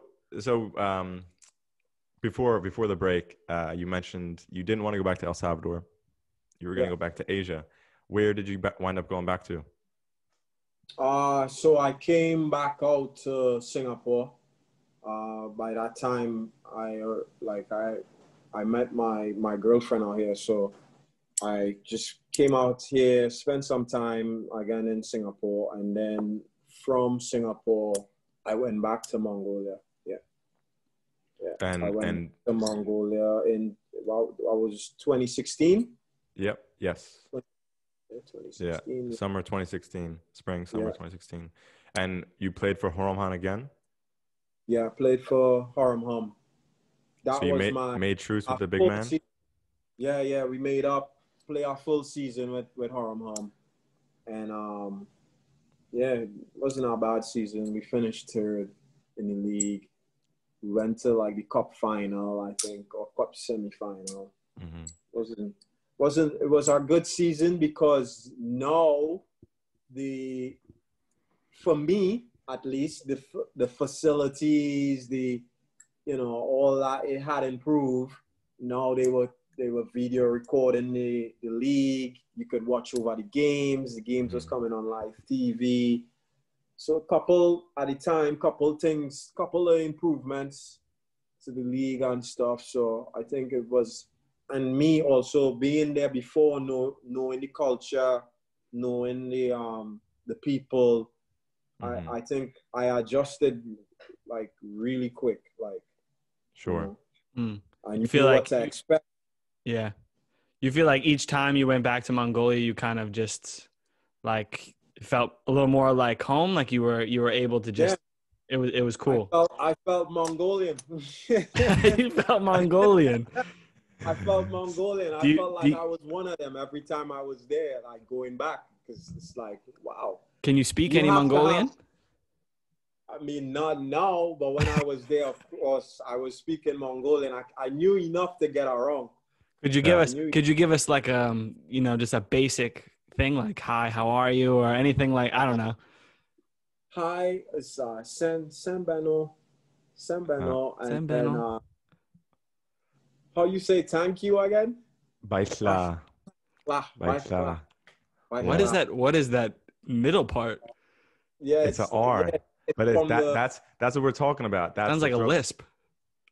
before the break, you mentioned you didn't want to go back to El Salvador. You were going to go back to Asia. Where did you wind up going back to? So I came back out to Singapore. By that time, I met my girlfriend out here. So I just came out here, spent some time again in Singapore, and then from Singapore, I went back to Mongolia. I went to Mongolia in I was 2016. Yep. Yes. 2016. Yeah. Summer 2016. Summer 2016. And you played for Horomhan again? Yeah, I played for Horomhan. So you made truce with the big man? Yeah. We made up, play our full season with Horomhan. And it wasn't a bad season. We finished third in the league. We went to like the cup final, I think, or cup semi-final. Mm-hmm. It was our good season because now for me at least, the facilities, all that, it had improved. Now they were video recording the league. You could watch over the games. The games was coming on live TV. So couple of improvements to the league and stuff. So I think it was, and me also being there before, knowing the culture, knowing the people, I think I adjusted like really quick. Like, sure. I knew what to expect. Yeah. You feel like each time you went back to Mongolia, you kind of just like felt a little more like home, like you were able to just it was cool. I felt Mongolian. You felt Mongolian. I felt Mongolian. I felt like I was one of them every time I was there, like going back, because it's like, wow. Can you speak any Mongolian? I mean, not now, but when I was there, of course, I was speaking Mongolian. I knew enough to get around. Could you give us like just a basic thing like hi, how are you, or anything like, I don't know. Hi, it's Sembeno, and then how you say thank you again? Baitla. Baitla. What is that middle part? Yeah, it's an R. But that's what we're talking about. That sounds like a lisp.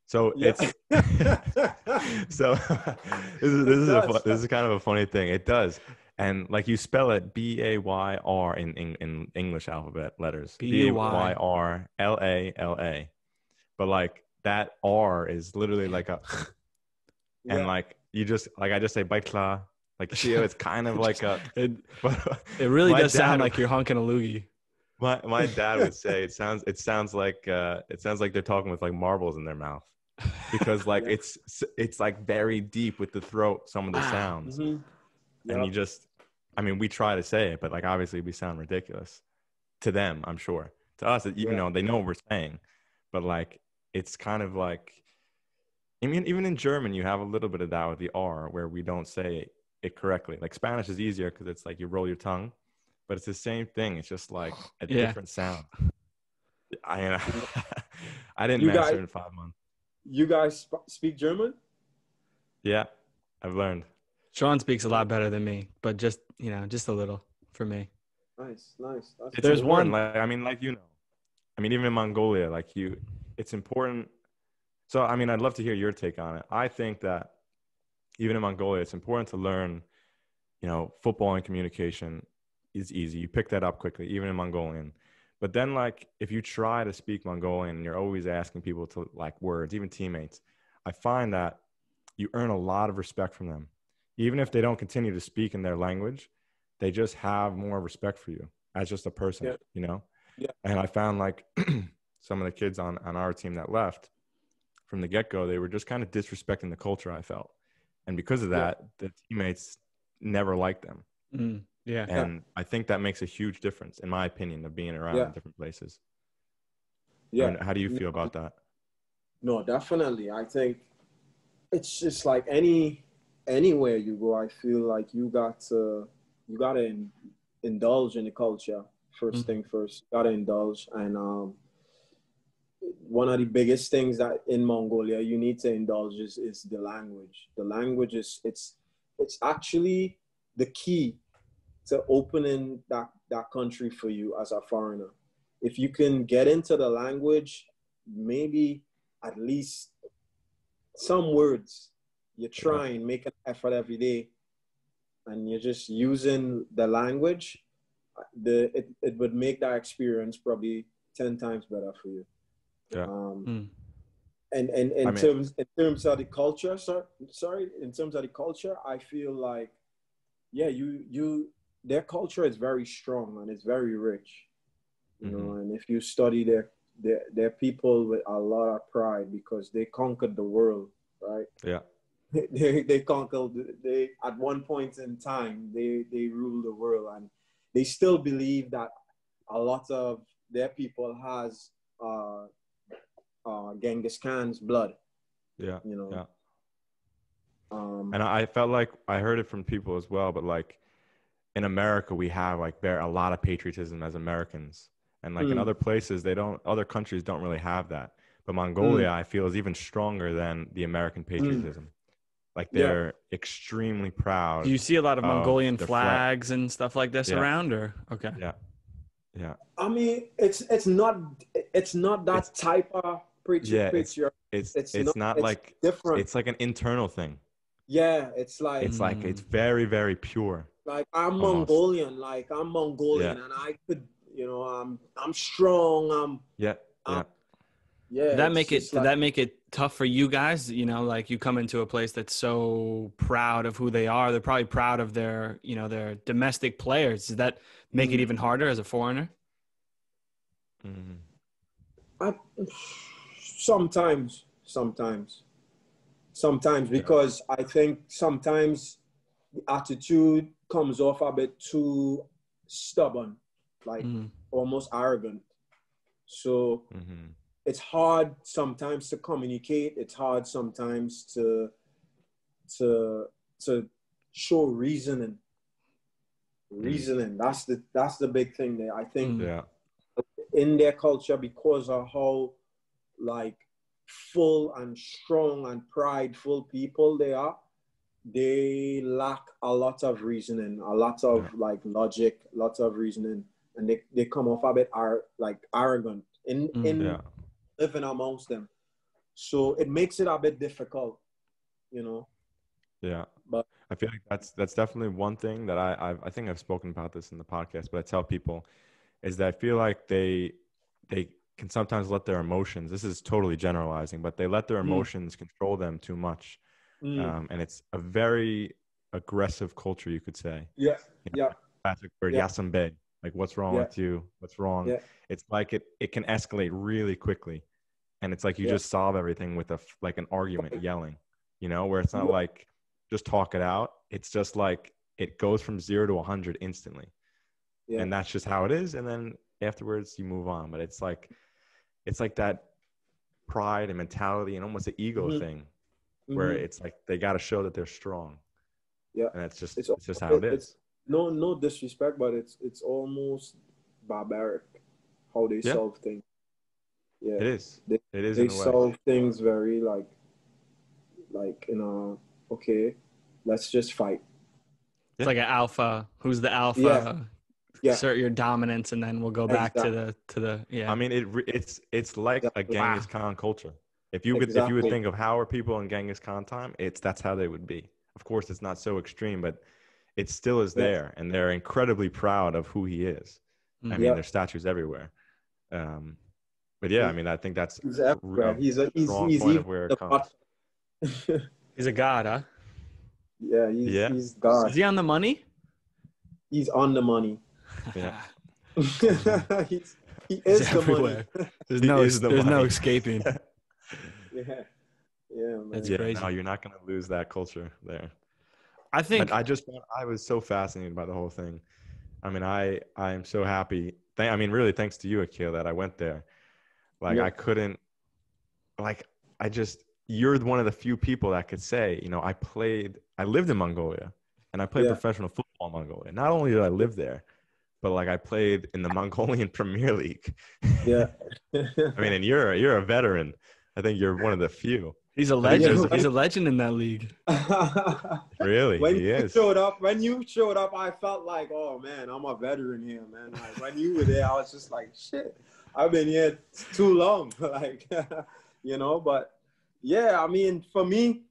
So it's so this is kind of a funny thing. It does, and like you spell it B-A-Y-R in English alphabet letters. B-A-Y-R-L-A-L-A. But like that R is literally like a, and like you just like I just say baitla. Like it's kind of like a. It really does sound like you're honking a loogie. My dad would say it sounds like they're talking with like marbles in their mouth. because like it's like very deep with the throat, some of the sounds. Mm-hmm. Yep. And you just, I mean, we try to say it, but like obviously we sound ridiculous to them, I'm sure. To us, you know, they know what we're saying, but like it's kind of like, I mean, even in German, you have a little bit of that with the R where we don't say it correctly. Like Spanish is easier because it's like you roll your tongue, but it's the same thing. It's just like a different sound. I didn't master it in 5 months. You guys speak German? Yeah, I've learned. Sean speaks a lot better than me, but just, you know, just a little for me. Nice. There's one, like, I mean, like, you know, I mean, even in Mongolia, like it's important. So, I mean, I'd love to hear your take on it. I think that even in Mongolia, it's important to learn, you know, football and communication is easy. You pick that up quickly, even in Mongolian. But then, like, if you try to speak Mongolian and you're always asking people to, like, words, even teammates, I find that you earn a lot of respect from them. Even if they don't continue to speak in their language, they just have more respect for you as just a person, you know? Yeah. And I found, like, some of the kids on our team that left from the get-go, they were just kind of disrespecting the culture, I felt. And because of that, the teammates never liked them. And I think that makes a huge difference, in my opinion, of being around in different places. Yeah. I mean, how do you feel about that? No, definitely. I think it's just like anywhere you go, I feel like you gotta indulge in the culture. First thing first, gotta indulge. And one of the biggest things that in Mongolia you need to indulge is the language. The language is it's actually the key to opening that country for you as a foreigner. If you can get into the language, maybe at least some words, you try and make an effort every day, and you're just using the language, it would make that experience probably 10 times better for you. And in terms of the culture, in terms of the culture, I feel like, their culture is very strong and it's very rich, you know. And if you study their people with a lot of pride, because they conquered the world, right? They conquered. They at one point in time they ruled the world, and they still believe that a lot of their people has Genghis Khan's blood. You know. And I felt like I heard it from people as well, but like in America, we have like a lot of patriotism as Americans, and like in other places, other countries don't really have that. But Mongolia, I feel, is even stronger than the American patriotism. Like they're extremely proud. Do you see a lot of Mongolian flags and stuff like this around, or okay? Yeah. I mean, it's not that type of patriotism. It's not like different. It's like an internal thing. Yeah, it's like it's very, very pure. Like I'm Mongolian, and I could, you know, I'm strong. Yeah. Did that make it tough for you guys? You know, like you come into a place that's so proud of who they are. They're probably proud of their, you know, their domestic players. Does that make it even harder as a foreigner? Sometimes, because I think sometimes the attitude comes off a bit too stubborn, like almost arrogant. So it's hard sometimes to communicate. It's hard sometimes to show reasoning. That's the big thing there. I think in their culture, because of how like full and strong and prideful people they are, they lack a lot of reasoning, a lot of like logic, lots of reasoning, and they come off a bit arrogant in living amongst them. So it makes it a bit difficult, you know. Yeah, but I feel like that's definitely one thing that I think I've spoken about this in the podcast, but I tell people is that I feel like they can sometimes let their emotions, this is totally generalizing, but they let their emotions control them too much. And it's a very aggressive culture, you could say. Classic word, yasambe, like what's wrong with you? What's wrong? It's like it can escalate really quickly. and it's like you just solve everything with like an argument, yelling, where it's not like just talk it out. It's just like it goes from 0 to 100 instantly, and that's just how it is. And then afterwards you move on. But it's like that pride and mentality and almost an ego thing, where it's like they got to show that they're strong. Yeah, and it's just how it is. It's no disrespect, but it's almost barbaric how they solve things. Yeah, it is. They solve things very like okay, let's just fight. It's like an alpha. Who's the alpha? Yeah. Assert your dominance, and then we'll go back to the. Yeah. I mean, it's like a Genghis Khan culture. If you would think of how are people in Genghis Khan time, that's how they would be. Of course, it's not so extreme, but it still is there, and they're incredibly proud of who he is. I mean, there's statues everywhere. But yeah, I mean, I think that's he's point of where it comes. He's a god, huh? Yeah, he's God. Is he on the money? He's on the money. Yeah. he is the money. There's no escaping. Yeah, man. That's crazy. No, you're not going to lose that culture there. I think I was so fascinated by the whole thing. I mean, I am so happy. I mean, really, thanks to you, Akil, that I went there. Like, I couldn't, like, you're one of the few people that could say, I lived in Mongolia, and I played professional football in Mongolia. Not only did I live there, but like I played in the Mongolian Premier League. Yeah. I mean, and you're a veteran. I think you're one of the few. He's a legend. He's a legend in that league. Really? When you showed up, I felt like, oh man, I'm a veteran here, man. Like when you were there, I was just like, shit, I've been here too long. Like, but yeah, I mean, for me,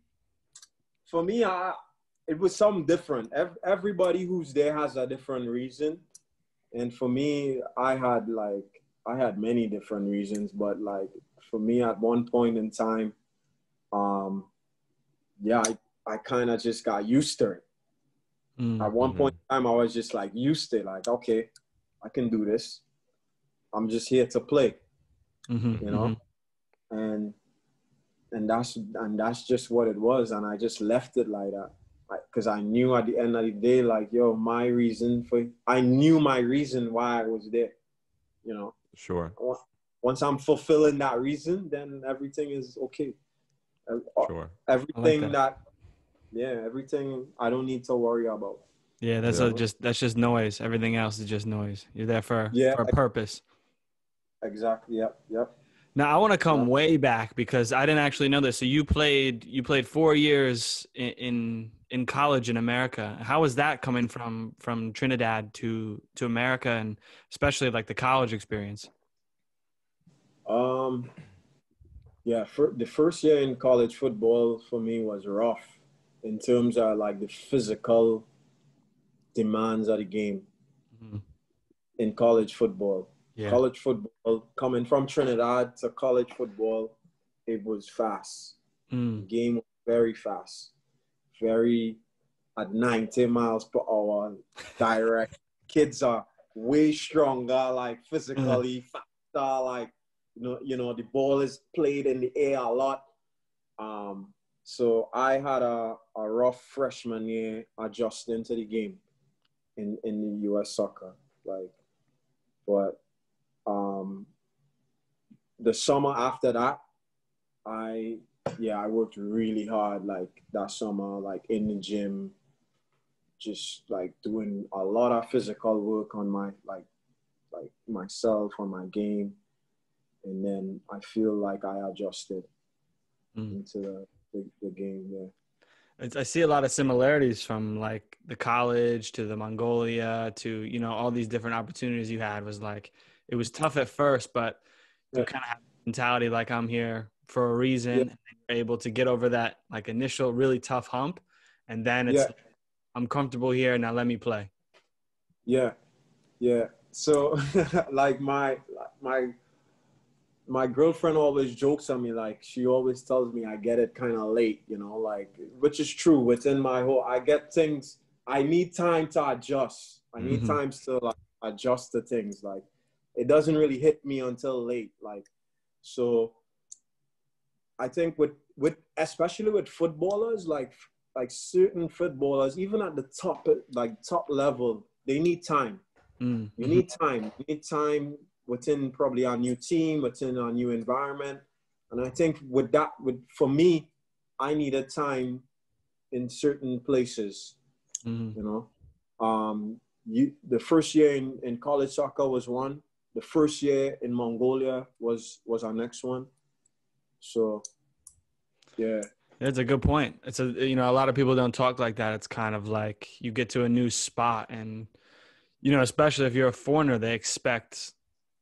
it was something different. Everybody who's there has a different reason. And for me, I had many different reasons, but like for me at one point in time, I kind of just got used to it. At one point in time, I was just like used to it. Like, okay, I can do this. I'm just here to play, and that's just what it was. And I just left it like that. Because I knew at the end of the day, like, I knew my reason why I was there, Sure. Once I'm fulfilling that reason, then everything is okay. Sure. Everything everything I don't need to worry about. Yeah, that's just noise. Everything else is just noise. You're there for a purpose. Exactly. Yep. Now I want to come way back because I didn't actually know this. So you played 4 years in college in America. How was that coming from Trinidad to America, and especially like the college experience? For the first year in college football for me was rough in terms of like the physical demands of the game in college football. Yeah. College football, coming from Trinidad to college football, it was fast. The game was very fast. Very at 90 miles per hour, direct. Kids are way stronger, like physically faster, like, the ball is played in the air a lot. So I had a rough freshman year adjusting to the game in the U.S. soccer. But the summer after that, I worked really hard, like that summer, like in the gym, just like doing a lot of physical work on my, like myself, on my game. And then I feel like I adjusted into the game. Yeah. I see a lot of similarities from like the college to the Mongolia to, all these different opportunities you had. Was like, it was tough at first, but you kind of have a mentality like I'm here for a reason. Yeah. And you're able to get over that like initial really tough hump. And then it's, I'm comfortable here. Now let me play. Yeah. Yeah. So like my girlfriend always jokes on me, like she always tells me I get it kind of late, like, which is true. Within my whole, I get things, I need time to adjust. I need time to like adjust to things. Like it doesn't really hit me until late. Like, so I think with especially with footballers, like certain footballers, even at the top level, they need time. Mm-hmm. You need time. You need time within probably our new team, within our new environment. And I think for me, I needed time in certain places. Mm-hmm. You know, the first year in college soccer was one. The first year in Mongolia was our next one. So, yeah. That's a good point. It's a lot of people don't talk like that. It's kind of like you get to a new spot and, especially if you're a foreigner, they expect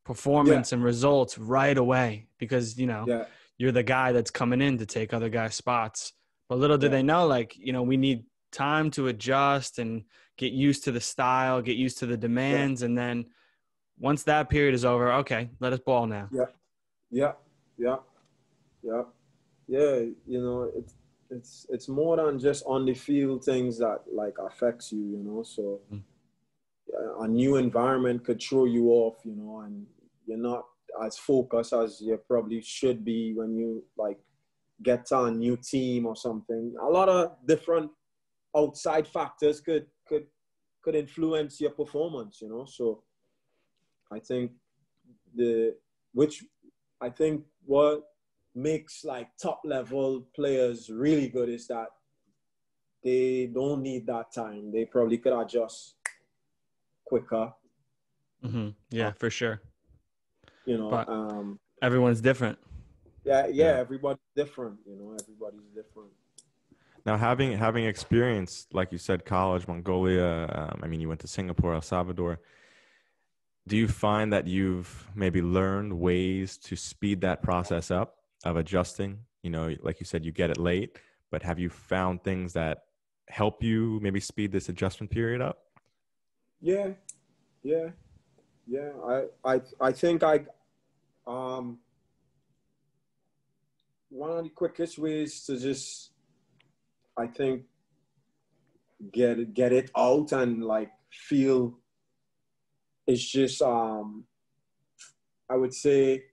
performance and results right away because, you're the guy that's coming in to take other guys' spots. But little do they know, like, we need time to adjust and get used to the style, get used to the demands. And then once that period is over, okay, let us ball now. Yeah. It's more than just on the field things that like affects you. So a new environment could throw you off, and you're not as focused as you probably should be when you like get to a new team or something. A lot of different outside factors could influence your performance, So I think what makes like top level players really good is that they don't need that time. They probably could adjust quicker. Mm-hmm. Yeah, for sure. But everyone's different. Yeah. Everybody's different. Everybody's different. Now, having experienced, like you said, college, Mongolia. You went to Singapore, El Salvador. Do you find that you've maybe learned ways to speed that process up of adjusting? Like you said, you get it late, but have you found things that help you maybe speed this adjustment period up? Yeah. I think one of the quickest ways to just, I think, get it out and like feel is just I would say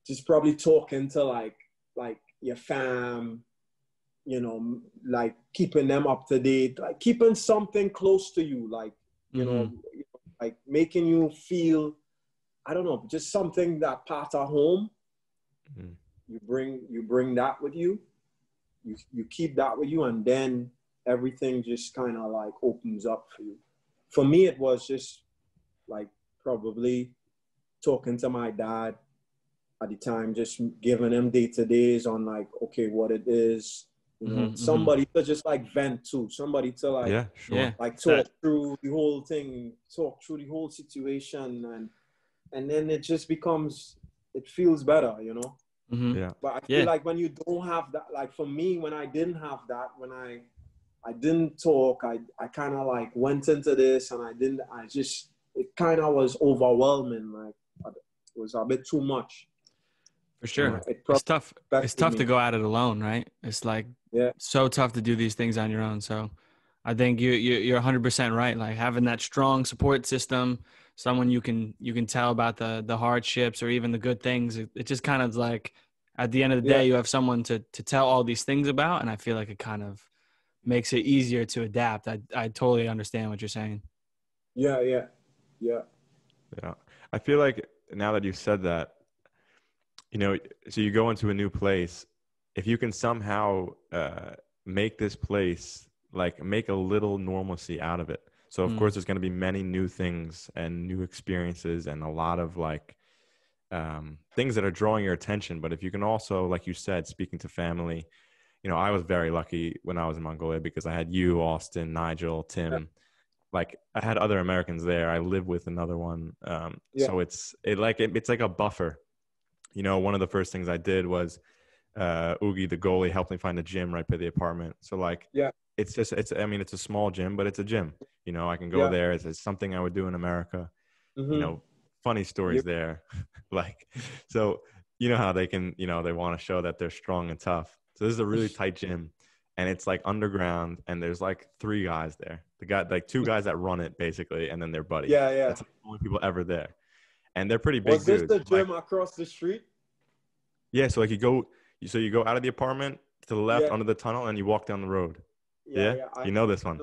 just probably talking to like your fam, like keeping them up to date, like keeping something close to you, like like making you feel, I don't know, just something that part of home. Mm-hmm. You bring that with you. You keep that with you, and then everything just kind of like opens up for you. For me, it was just like probably talking to my dad at the time, just giving him day-to-days on like, okay, what it is, somebody to just like vent to, somebody to like, like talk through the whole thing, talk through the whole situation, and then it just becomes, it feels better, Mm-hmm. Yeah. But I feel like when you don't have that, like for me, when I didn't have that, when I didn't talk, I kind of like went into this and it kind of was overwhelming. Like it was a bit too much. For sure. It's tough. It's tough to go at it alone, right? It's like so tough to do these things on your own. So I think you're 100% right. Like having that strong support system, someone you can tell about the hardships or even the good things. It just kind of like at the end of the day, you have someone to tell all these things about. And I feel like it kind of makes it easier to adapt. I totally understand what you're saying. Yeah. I feel like now that you've said that, so you go into a new place, if you can somehow make this place, like make a little normalcy out of it. So of course there's going to be many new things and new experiences and a lot of like things that are drawing your attention. But if you can also, like you said, speaking to family, I was very lucky when I was in Mongolia because I had you, Austin, Nigel, Tim, like I had other Americans there. I live with another one. So it's like a buffer. One of the first things I did was Oogie, the goalie, helped me find a gym right by the apartment. So like, it's a small gym, but it's a gym. I can go there. It's something I would do in America. Mm-hmm. Funny stories there. Like, so how they can, they want to show that they're strong and tough. So this is a really tight gym, and it's like underground, and there's like 3 guys there. Like 2 guys that run it basically, and then their buddy. Yeah. That's like the only people ever there, and they're pretty big dudes. Was this the gym across the street? Yeah, so like you go out of the apartment to the left Yeah, under the tunnel and you walk down the road. yeah, Yeah? yeah. You know this one.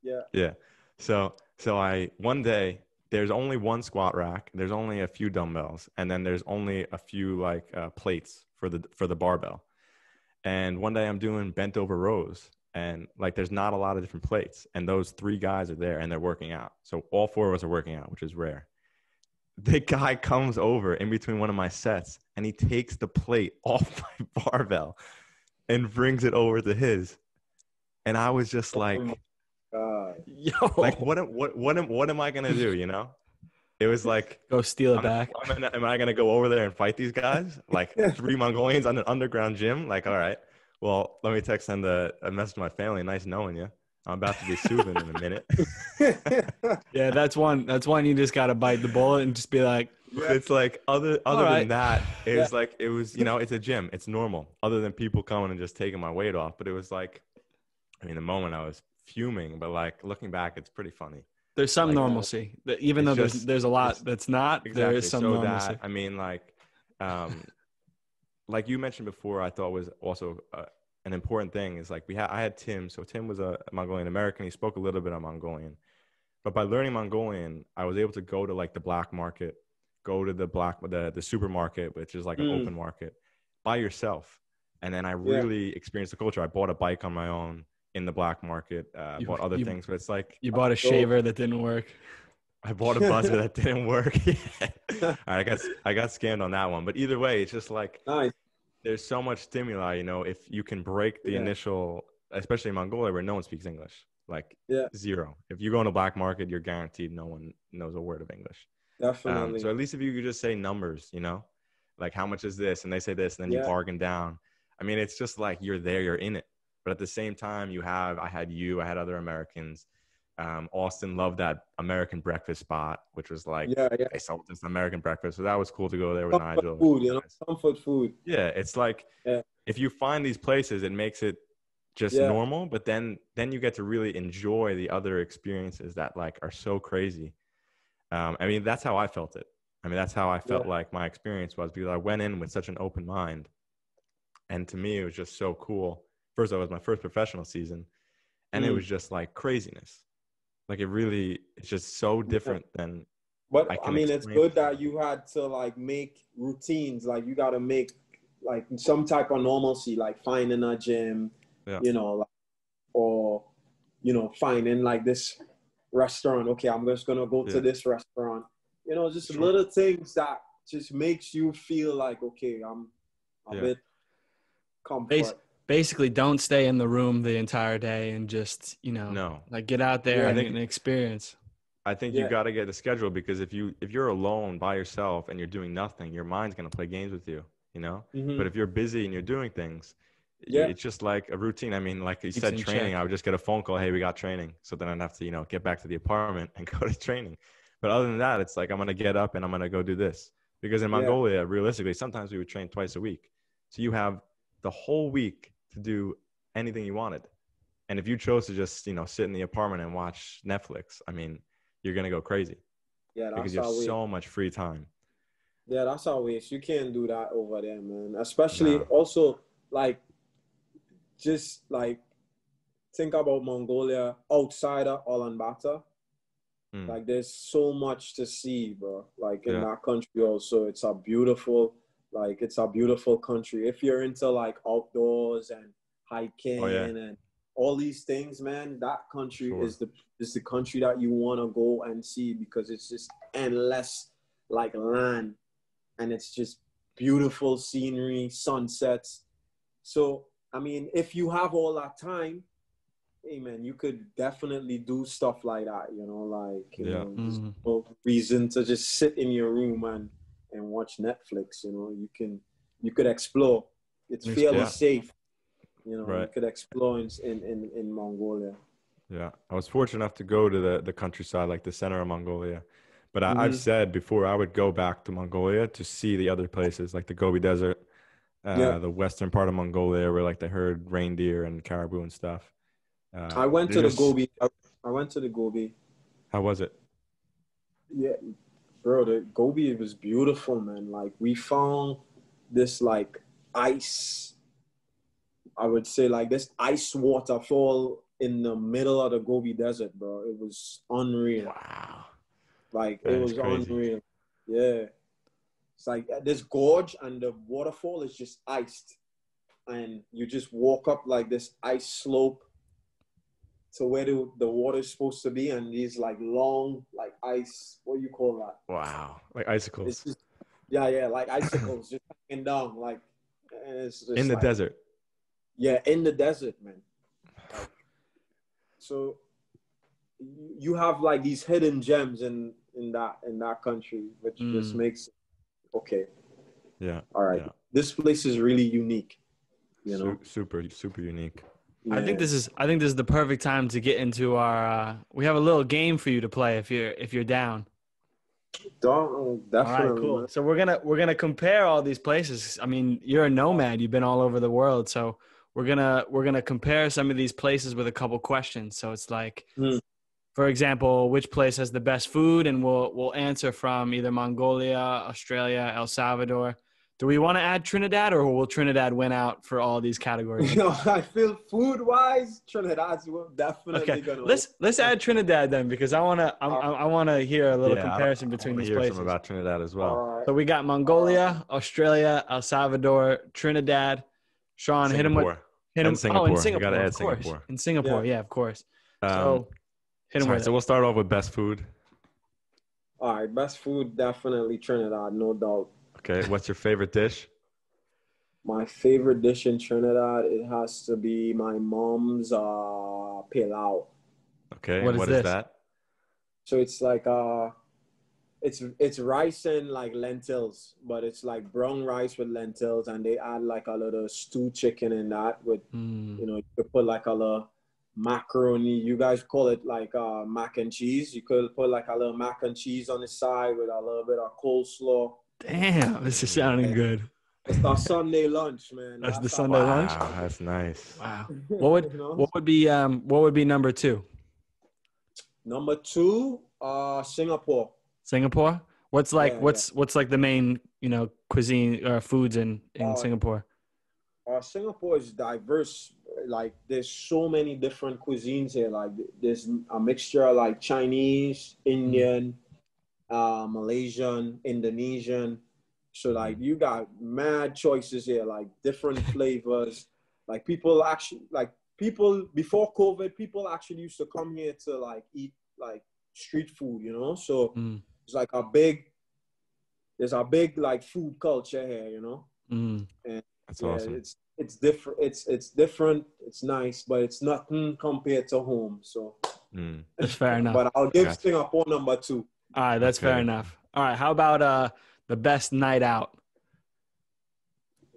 Yeah. Yeah. So I one day there's only one squat rack, there's only a few dumbbells, and then there's only a few like plates for the barbell. And one day I'm doing bent over rows and like there's not a lot of different plates and those three guys are there and they're working out. So all four of us are working out, which is rare. The guy comes over in between one of my sets and he takes the plate off my barbell and brings it over to his. And I was just Oh my like, God. Yo, like what am I gonna do? You know, it was like, go steal it back. am I gonna go over there and fight these guys? Like three Mongolians on an underground gym? Like, all right, well, let me send a message to my family. Nice knowing you. I'm about to be Subin in a minute. Yeah, that's one. That's one you just gotta bite the bullet and just be like, But it's like other right. than that, it Yeah. was like it was, you know, it's a gym. It's normal. Other than people coming and just taking my weight off. But it was like, I mean, the moment I was fuming, but like looking back, it's pretty funny. there's some Like, normalcy. Even it's though just- there's a lot it's- that's not, there Exactly. is some So normalcy. that, I mean, like you mentioned before, I thought was also an important thing is like I had Tim. So Tim was a Mongolian American. He spoke a little bit of Mongolian, but by learning Mongolian, I was able to go to like the black market, go to the supermarket, which is like an open market, by yourself. And then I really experienced the culture. I bought a bike on my own in the black market, bought other things, but it's like You bought a shaver that didn't work. I bought a buzzer that didn't work. All right, I got scammed on that one. But either way, it's just like Nice. there's so much stimuli, you know, if you can break the initial, especially in Mongolia where no one speaks English, like zero. If you go in a black market, you're guaranteed no one knows a word of English. Definitely. So at least if you could just say numbers, you know, like how much is this? And they say this, and then you bargain down. I mean, it's just like you're there, you're in it. But at the same time, I had other Americans. Austin loved that American breakfast spot, which was like they sold this American breakfast. So that was cool to go there with comfort Nigel. food, you know, comfort food. Yeah, it's like if you find these places, it makes it just normal. But then you get to really enjoy the other experiences that like are so crazy. I mean, that's how I felt it. I mean, that's how I felt like my experience was because I went in with such an open mind. And to me, it was just so cool. First, it was my first professional season. And it was just like craziness. Like it's just so different than. But I mean, it's good that you had to like make routines. Like you got to make like some type of normalcy, like finding a gym, you know, like, or, you know, finding like this restaurant. Okay, I'm just going to go to this restaurant. You know, just little things that just makes you feel like, okay, I'm a bit comfort. Basically, don't stay in the room the entire day and just, you know, like get out there and experience. I think you got to get a schedule because if you're alone by yourself and you're doing nothing, your mind's going to play games with you, you know? But if you're busy and you're doing things, it's just like a routine. I mean, like you said, training, I would just get a phone call. Hey, we got training. So then I'd have to, you know, get back to the apartment and go to training. But other than that, it's like, I'm going to get up and I'm going to go do this because in Mongolia, realistically, sometimes we would train twice a week. So you have the whole week to do anything you wanted. And if you chose to just, you know, sit in the apartment and watch Netflix, I mean, you're going to go crazy. Yeah, that's because you have so much free time. Yeah, that's always. You can't do that over there, man. Especially also, like, just, like, think about Mongolia outside of Ulaanbaatar. Like, there's so much to see, bro. Like, in that country also, it's a beautiful country. If you're into, like, outdoors and hiking and all these things, man, that country is the country that you want to go and see because it's just endless, like, land. And it's just beautiful scenery, sunsets. So, I mean, if you have all that time, hey, man, you could definitely do stuff like that, you know, like, you know, there's no reason to just sit in your room and watch Netflix, you know. You could explore. It's fairly safe. You know, you could explore in Mongolia. Yeah, I was fortunate enough to go to the countryside, like the center of Mongolia. But I've said before, I would go back to Mongolia to see the other places, like the Gobi Desert, the western part of Mongolia, where like they herd reindeer and caribou and stuff. I went to the Gobi. I went to the Gobi. How was it? Yeah, bro, the Gobi was beautiful, man. Like we found this like ice, I would say like this ice waterfall in the middle of the Gobi Desert, bro. It was unreal. Wow. Like That it is was crazy. unreal. Yeah. It's like this gorge and the waterfall is just iced. And you just walk up like this ice slope to where the water is supposed to be, and these like long, like ice, what do you call that? Wow. Like It's icicles just, yeah, like icicles just hanging down. Like, and it's just in the like, desert. yeah, in the desert, man. Like, so you have like these hidden gems in that country, which just makes okay. Yeah. All right, Yeah. this place is really unique. You know, Super unique. I think this is the perfect time to get into our. We have a little game for you to play if you're down. definitely, All right, cool. man. So we're gonna compare all these places. I mean, you're a nomad. You've been all over the world. So we're gonna compare some of these places with a couple questions. So it's like, for example, which place has the best food, and we'll answer from either Mongolia, Australia, El Salvador. Do we want to add Trinidad, or will Trinidad win out for all these categories? You know, I feel food-wise, Trinidad's definitely gonna win. Let's add Trinidad then, because I wanna hear a little comparison between these hear places. some about Trinidad as well. Right. So we got Mongolia, Australia, El Salvador, Trinidad. Sean, hit him. And Singapore. Oh, in Singapore, You gotta add of course. Singapore. In Singapore, yeah, of course. So hit him Sorry, with so it. we'll start off with best food. All right, best food, definitely Trinidad, no doubt. Okay, what's your favorite dish? My favorite dish in Trinidad, it has to be my mom's pilau. Okay, What what is is this? that? So it's like it's rice and like lentils, but it's like brown rice with lentils, and they add like a little stewed chicken in that with you know, you could put like a little macaroni. You guys call it like mac and cheese. You could put like a little mac and cheese on the side with a little bit of coleslaw. Damn, this is sounding good. It's our Sunday lunch, man. That's the our Sunday lunch? Wow, that's nice. Wow. You know? What would be number 2? Number 2, Singapore. Singapore? What's like Yeah, what's like the main, cuisine or foods in Singapore? Singapore is diverse. Like there's so many different cuisines here. Like there's a mixture of like Chinese, Indian, Malaysian, Indonesian. So like you got mad choices here, like different flavors. Like people before COVID, people actually used to come here to like eat like street food, you know? So it's like there's a big like food culture here, you know? And That's yeah, awesome. it's different. It's different. It's nice, but it's nothing compared to home. So that's fair enough. But I'll give Singapore number 2. All right, that's fair enough. All right, how about the best night out?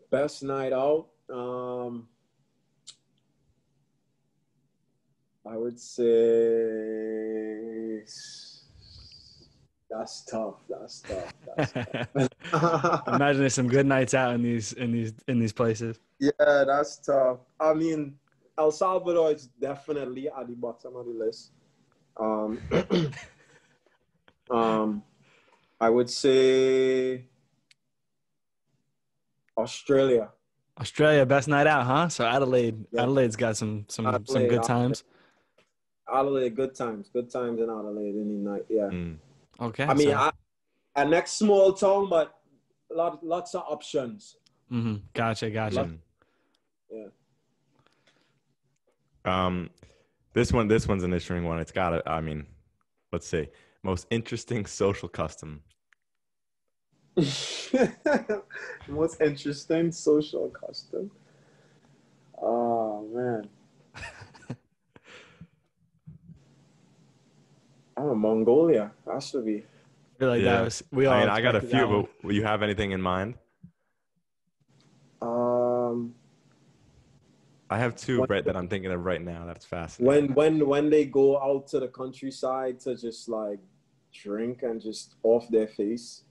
Best night out. I would say that's tough. Imagine there's some good nights out in these places. Yeah, that's tough. I mean, El Salvador is definitely at the bottom of the list. I would say Australia. Australia, best night out, huh? So Adelaide's got some good times. Adelaide, good times in Adelaide any night. Yeah. Okay. I mean, a next small town, but lots of options. Gotcha. Yeah. This one's an interesting one. It's got I mean, let's see. Most interesting social custom. Most interesting social custom. Oh man. Mongolia. Has to be. I feel like that was I got a few, but will you have anything in mind? I have 2 that I'm thinking of right now. That's fascinating. When they go out to the countryside to just like drink and just off their face.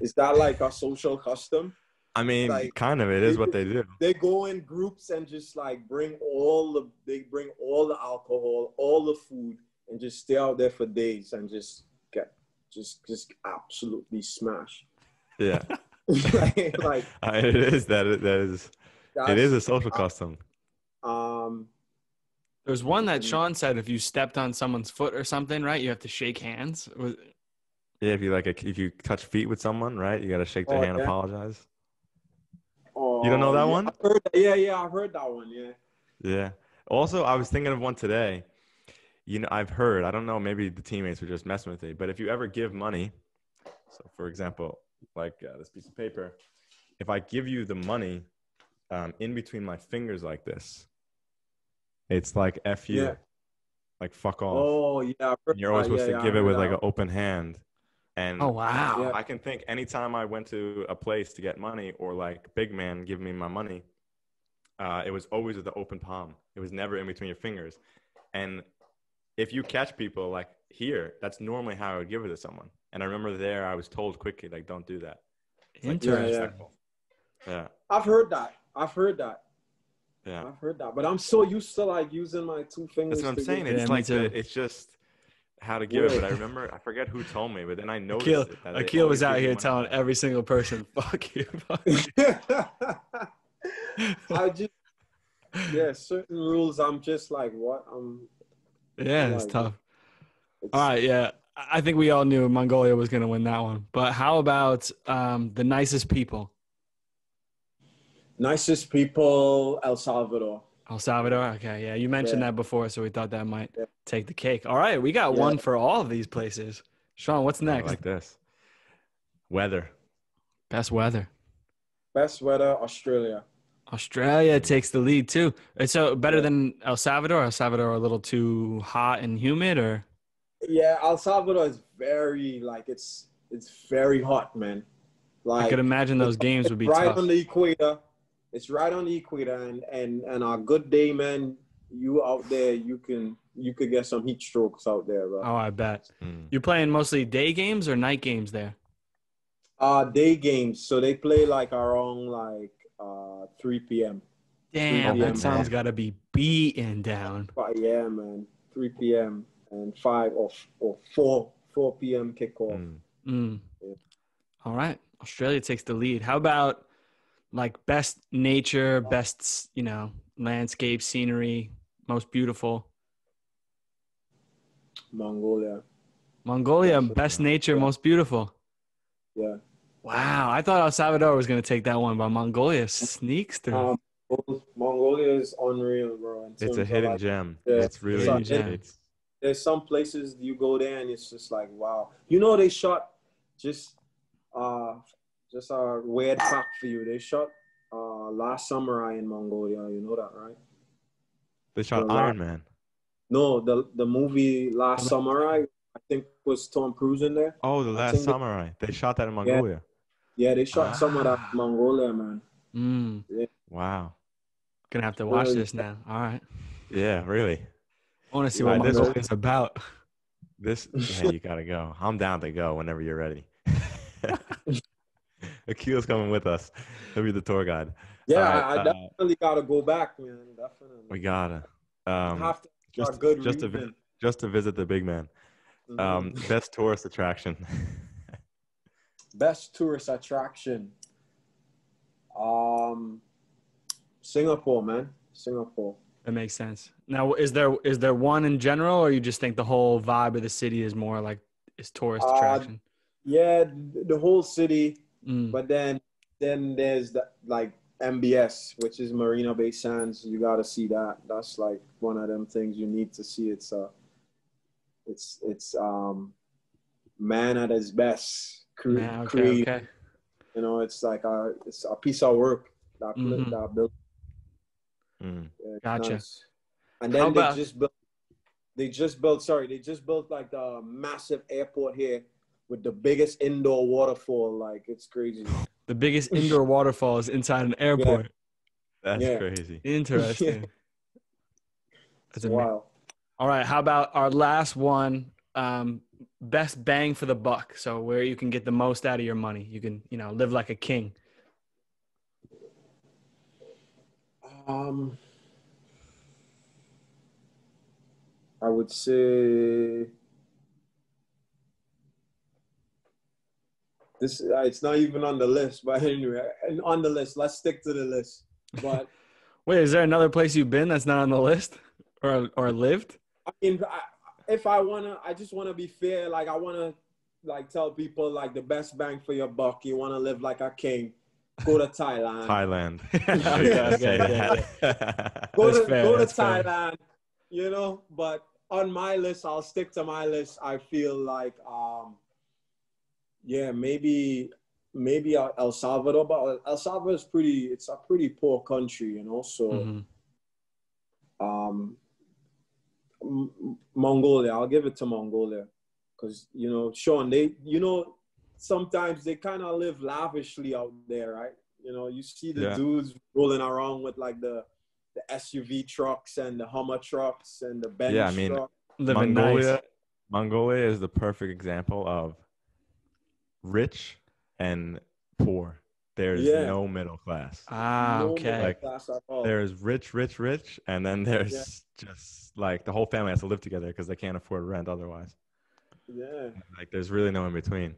Is that like a social custom? I mean, like, kind of. It is what they do. They go in groups and just like bring all the alcohol, all the food, and just stay out there for days and just get absolutely smashed. Yeah. Like It is it is that's a social custom. um There's one that Sean said if you stepped on someone's foot or something, right? You have to shake hands. Yeah, if you touch feet with someone, right, you got to shake their oh hand, yeah. apologize. You don't know Oh that yeah, one? I've heard that. Yeah, I've heard that one. Yeah. Yeah. Also, I was thinking of one today. You know, I've heard, I don't know, maybe the teammates were just messing with me, but if you ever give money, so for example, like this piece of paper, if I give you the money in between my fingers like this, it's like F you, Yeah. like fuck off. Oh yeah, I've heard And you're always that. supposed Yeah, to yeah, I give it heard with like that. an open hand. Oh, And wow. Yeah. I can think anytime I went to a place to get money or like big man give me my money, it was always with the open palm. It was never in between your fingers. And if you catch people like here, that's normally how I would give it to someone. And I remember there, I was told quickly, like, don't do that. It's like Yeah, yeah. disrespectful. Yeah. I've heard that. I've heard that. Yeah. I've heard that. But I'm so used to like using my two That's fingers what I'm to saying. give. Yeah, It's me like too. it's just how to give it. But I remember, I forget who told me, but then I noticed it, that they Akil always was out give you here money telling back. every single person, fuck you. Fuck you. I just certain rules. I'm just like what Yeah, I'm it's like tough. All it's right, yeah. I think we all knew Mongolia was going to win that one. But how about the nicest people? nicest people, El Salvador. El Salvador? Okay, yeah. You mentioned Yeah, that before, so we thought that might yeah, take the cake. All right, we got yeah. one for all of these places. Sean, what's I next? like this. Weather. Best weather. Best weather, Australia. Australia takes the lead too. It's so better Yeah. than El Salvador. El Salvador a little too hot and humid, or Yeah, El Salvador is very like it's very hot, man. I could Like imagine those games would be right on tough. the equator. It's right on the equator, and on a good day, man, you out there, you could get some heat strokes out there, bro. Oh, I bet. Mm. You're playing mostly day games or night games there? Day games, so they play like around like 3 p.m. 3 Damn, p.m. that sun's got to be beating down. Yeah, man, 3 p.m. and 4 p.m. kickoff. Mm. Mm. Yeah. All right, Australia takes the lead. How about like best nature, best landscape, scenery, most beautiful? Mongolia, Mongolia, definitely. best nature, Yeah. most beautiful. Yeah. Wow, I thought El Salvador was going to take that one, but Mongolia sneaks through. Mongolia is unreal, bro. In It's a terms of hidden like, gem. yeah, It's really, Hidden gem. it's there's some places you go there and it's just like wow. You know they shot just a weird fact for you. They shot Last Samurai in Mongolia. You know that, right? they shot The Iron Man. No, the movie Last Samurai. I think was Tom Cruise in there. Oh, The I Last think Samurai. They shot that in Mongolia. they shot some of that in Ah. Mongolia, man. Mm. Wow. Gonna have to watch Really? this now. All right. Yeah, really. I want to see All what right, this- Mongolia's about. Yeah, you gotta go. I'm down to go whenever you're ready. Akil's coming with us. He'll be the tour guide. Yeah, All right, I definitely gotta go back, man. Definitely. we gotta. Have to Just a good just to reason. just to visit the big man. Mhm. Best tourist attraction. Best tourist attraction. Singapore, man. Singapore. That makes sense. Now, is there one in general, or you just think the whole vibe of the city is more like is tourist attraction? Yeah, the whole city. Mm. But then there's the like MBS, which is Marina Bay Sands. You gotta see that. That's like one of them things you need to see. It's man at his best. Yeah, okay, Create. okay. You know, it's like it's a piece of work that Mhm. that built. Mm. Yeah, Gotcha. nice. And How then about- they just built like the massive airport here with the biggest indoor waterfall. Like it's crazy. The biggest indoor waterfall is inside an airport. That's Yeah. crazy. Interesting. Yeah. That's It's amazing. wild. All right. How about our last one? Best bang for the buck. So where you can get the most out of your money. You can, live like a king. I would say This it's not even on the list, but anyway, and on the list, let's stick to the list. But Wait, is there another place you've been that's not on the list or lived? I mean, if I wanna, I just wanna be fair. Like I wanna like tell people like the best bang for your buck. You wanna live like a king. Go to Thailand. Thailand. Go to Thailand. You know, but on my list, I'll stick to my list. I feel like, yeah, maybe El Salvador, but El Salvador is it's a pretty poor country, you know. So, Mongolia, I'll give it to Mongolia, because you know, Sean, sometimes they kind of live lavishly out there, right? You know, you see the dudes rolling around with like the SUV trucks and the Hummer trucks and the Benz trucks. Mongolia is the perfect example of rich and poor. There's no middle class. Okay. Like, there's rich, and then there's just like the whole family has to live together because they can't afford rent otherwise. Yeah. Like there's really no in between.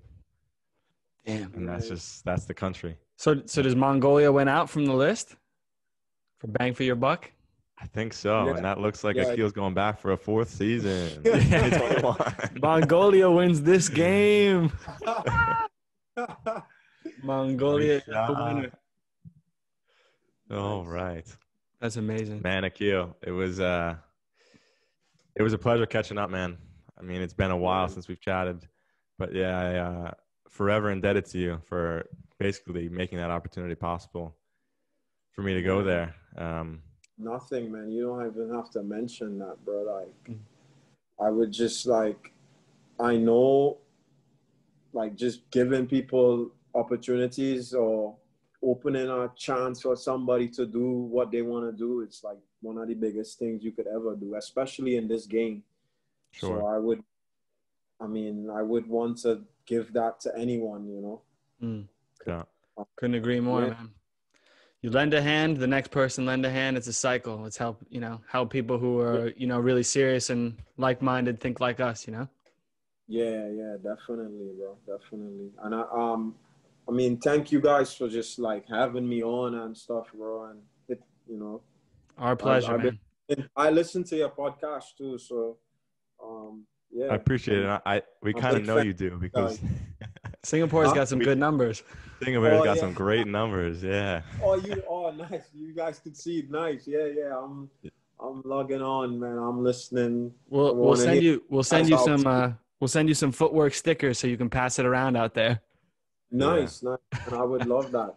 Damn. And that's the country. So does Mongolia went out from the list for bang for your buck? I think so, and that looks like Akil's going back for a 4th season. Mongolia wins this game. Mongolia is the winner. All right. That's amazing. Man, Akil, it was a pleasure catching up, man. I mean, it's been a while since we've chatted, but I forever indebted to you for basically making that opportunity possible for me to go there. Nothing, man. You don't even have to mention that, bro. Like, I would just like, I know, like, just giving people opportunities or opening a chance for somebody to do what they want to do. It's like one of the biggest things you could ever do, especially in this game. Sure. So I would want to give that to anyone, you know? Yeah. Couldn't agree more, man. You lend a hand, the next person lend a hand. It's a cycle. It's help people who are, really serious and like-minded think like us, you know? Yeah, definitely, bro. Definitely. And I mean, thank you guys for just like having me on and stuff, bro. And it, our pleasure, man. I listen to your podcast too, so yeah. I appreciate it. We kind of know you do because Singapore's got some good numbers. Singapore's got some great numbers, yeah. Nice. You guys can see it. Nice. Yeah. I'm logging on, man. I'm listening. We'll send you some Footwork stickers so you can pass it around out there. Nice. And I would love that.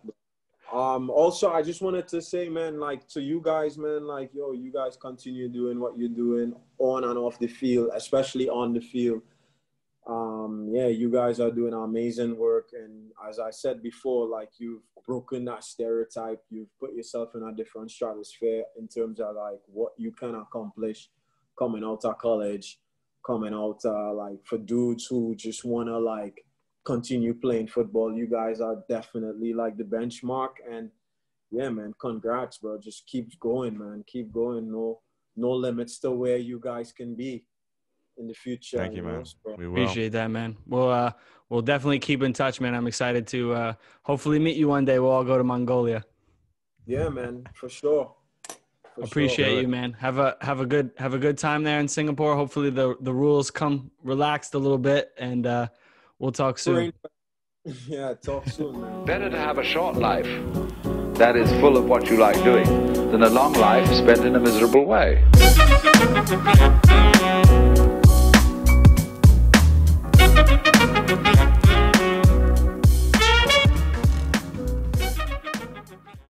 Also, I just wanted to say, man, like to you guys, man, like, yo, you guys continue doing what you're doing on and off the field, especially on the field. You guys are doing amazing work. And as I said before, like you've broken that stereotype. You've put yourself in a different stratosphere in terms of like what you can accomplish coming out of college, coming out like for dudes who just want to like continue playing football. You guys are definitely like the benchmark. And yeah, man, congrats, bro. Just keep going, man. Keep going. No limits to where you guys can be in the future. Thank you, man. We will. Appreciate that, man. We'll definitely keep in touch, man. I'm excited to hopefully meet you one day. We'll all go to Mongolia. Yeah, man, for sure. Appreciate you, man. Have a good time there in Singapore. Hopefully the rules come relaxed a little bit, and we'll talk soon. Yeah, talk soon, man. Better to have a short life that is full of what you like doing than a long life spent in a miserable way.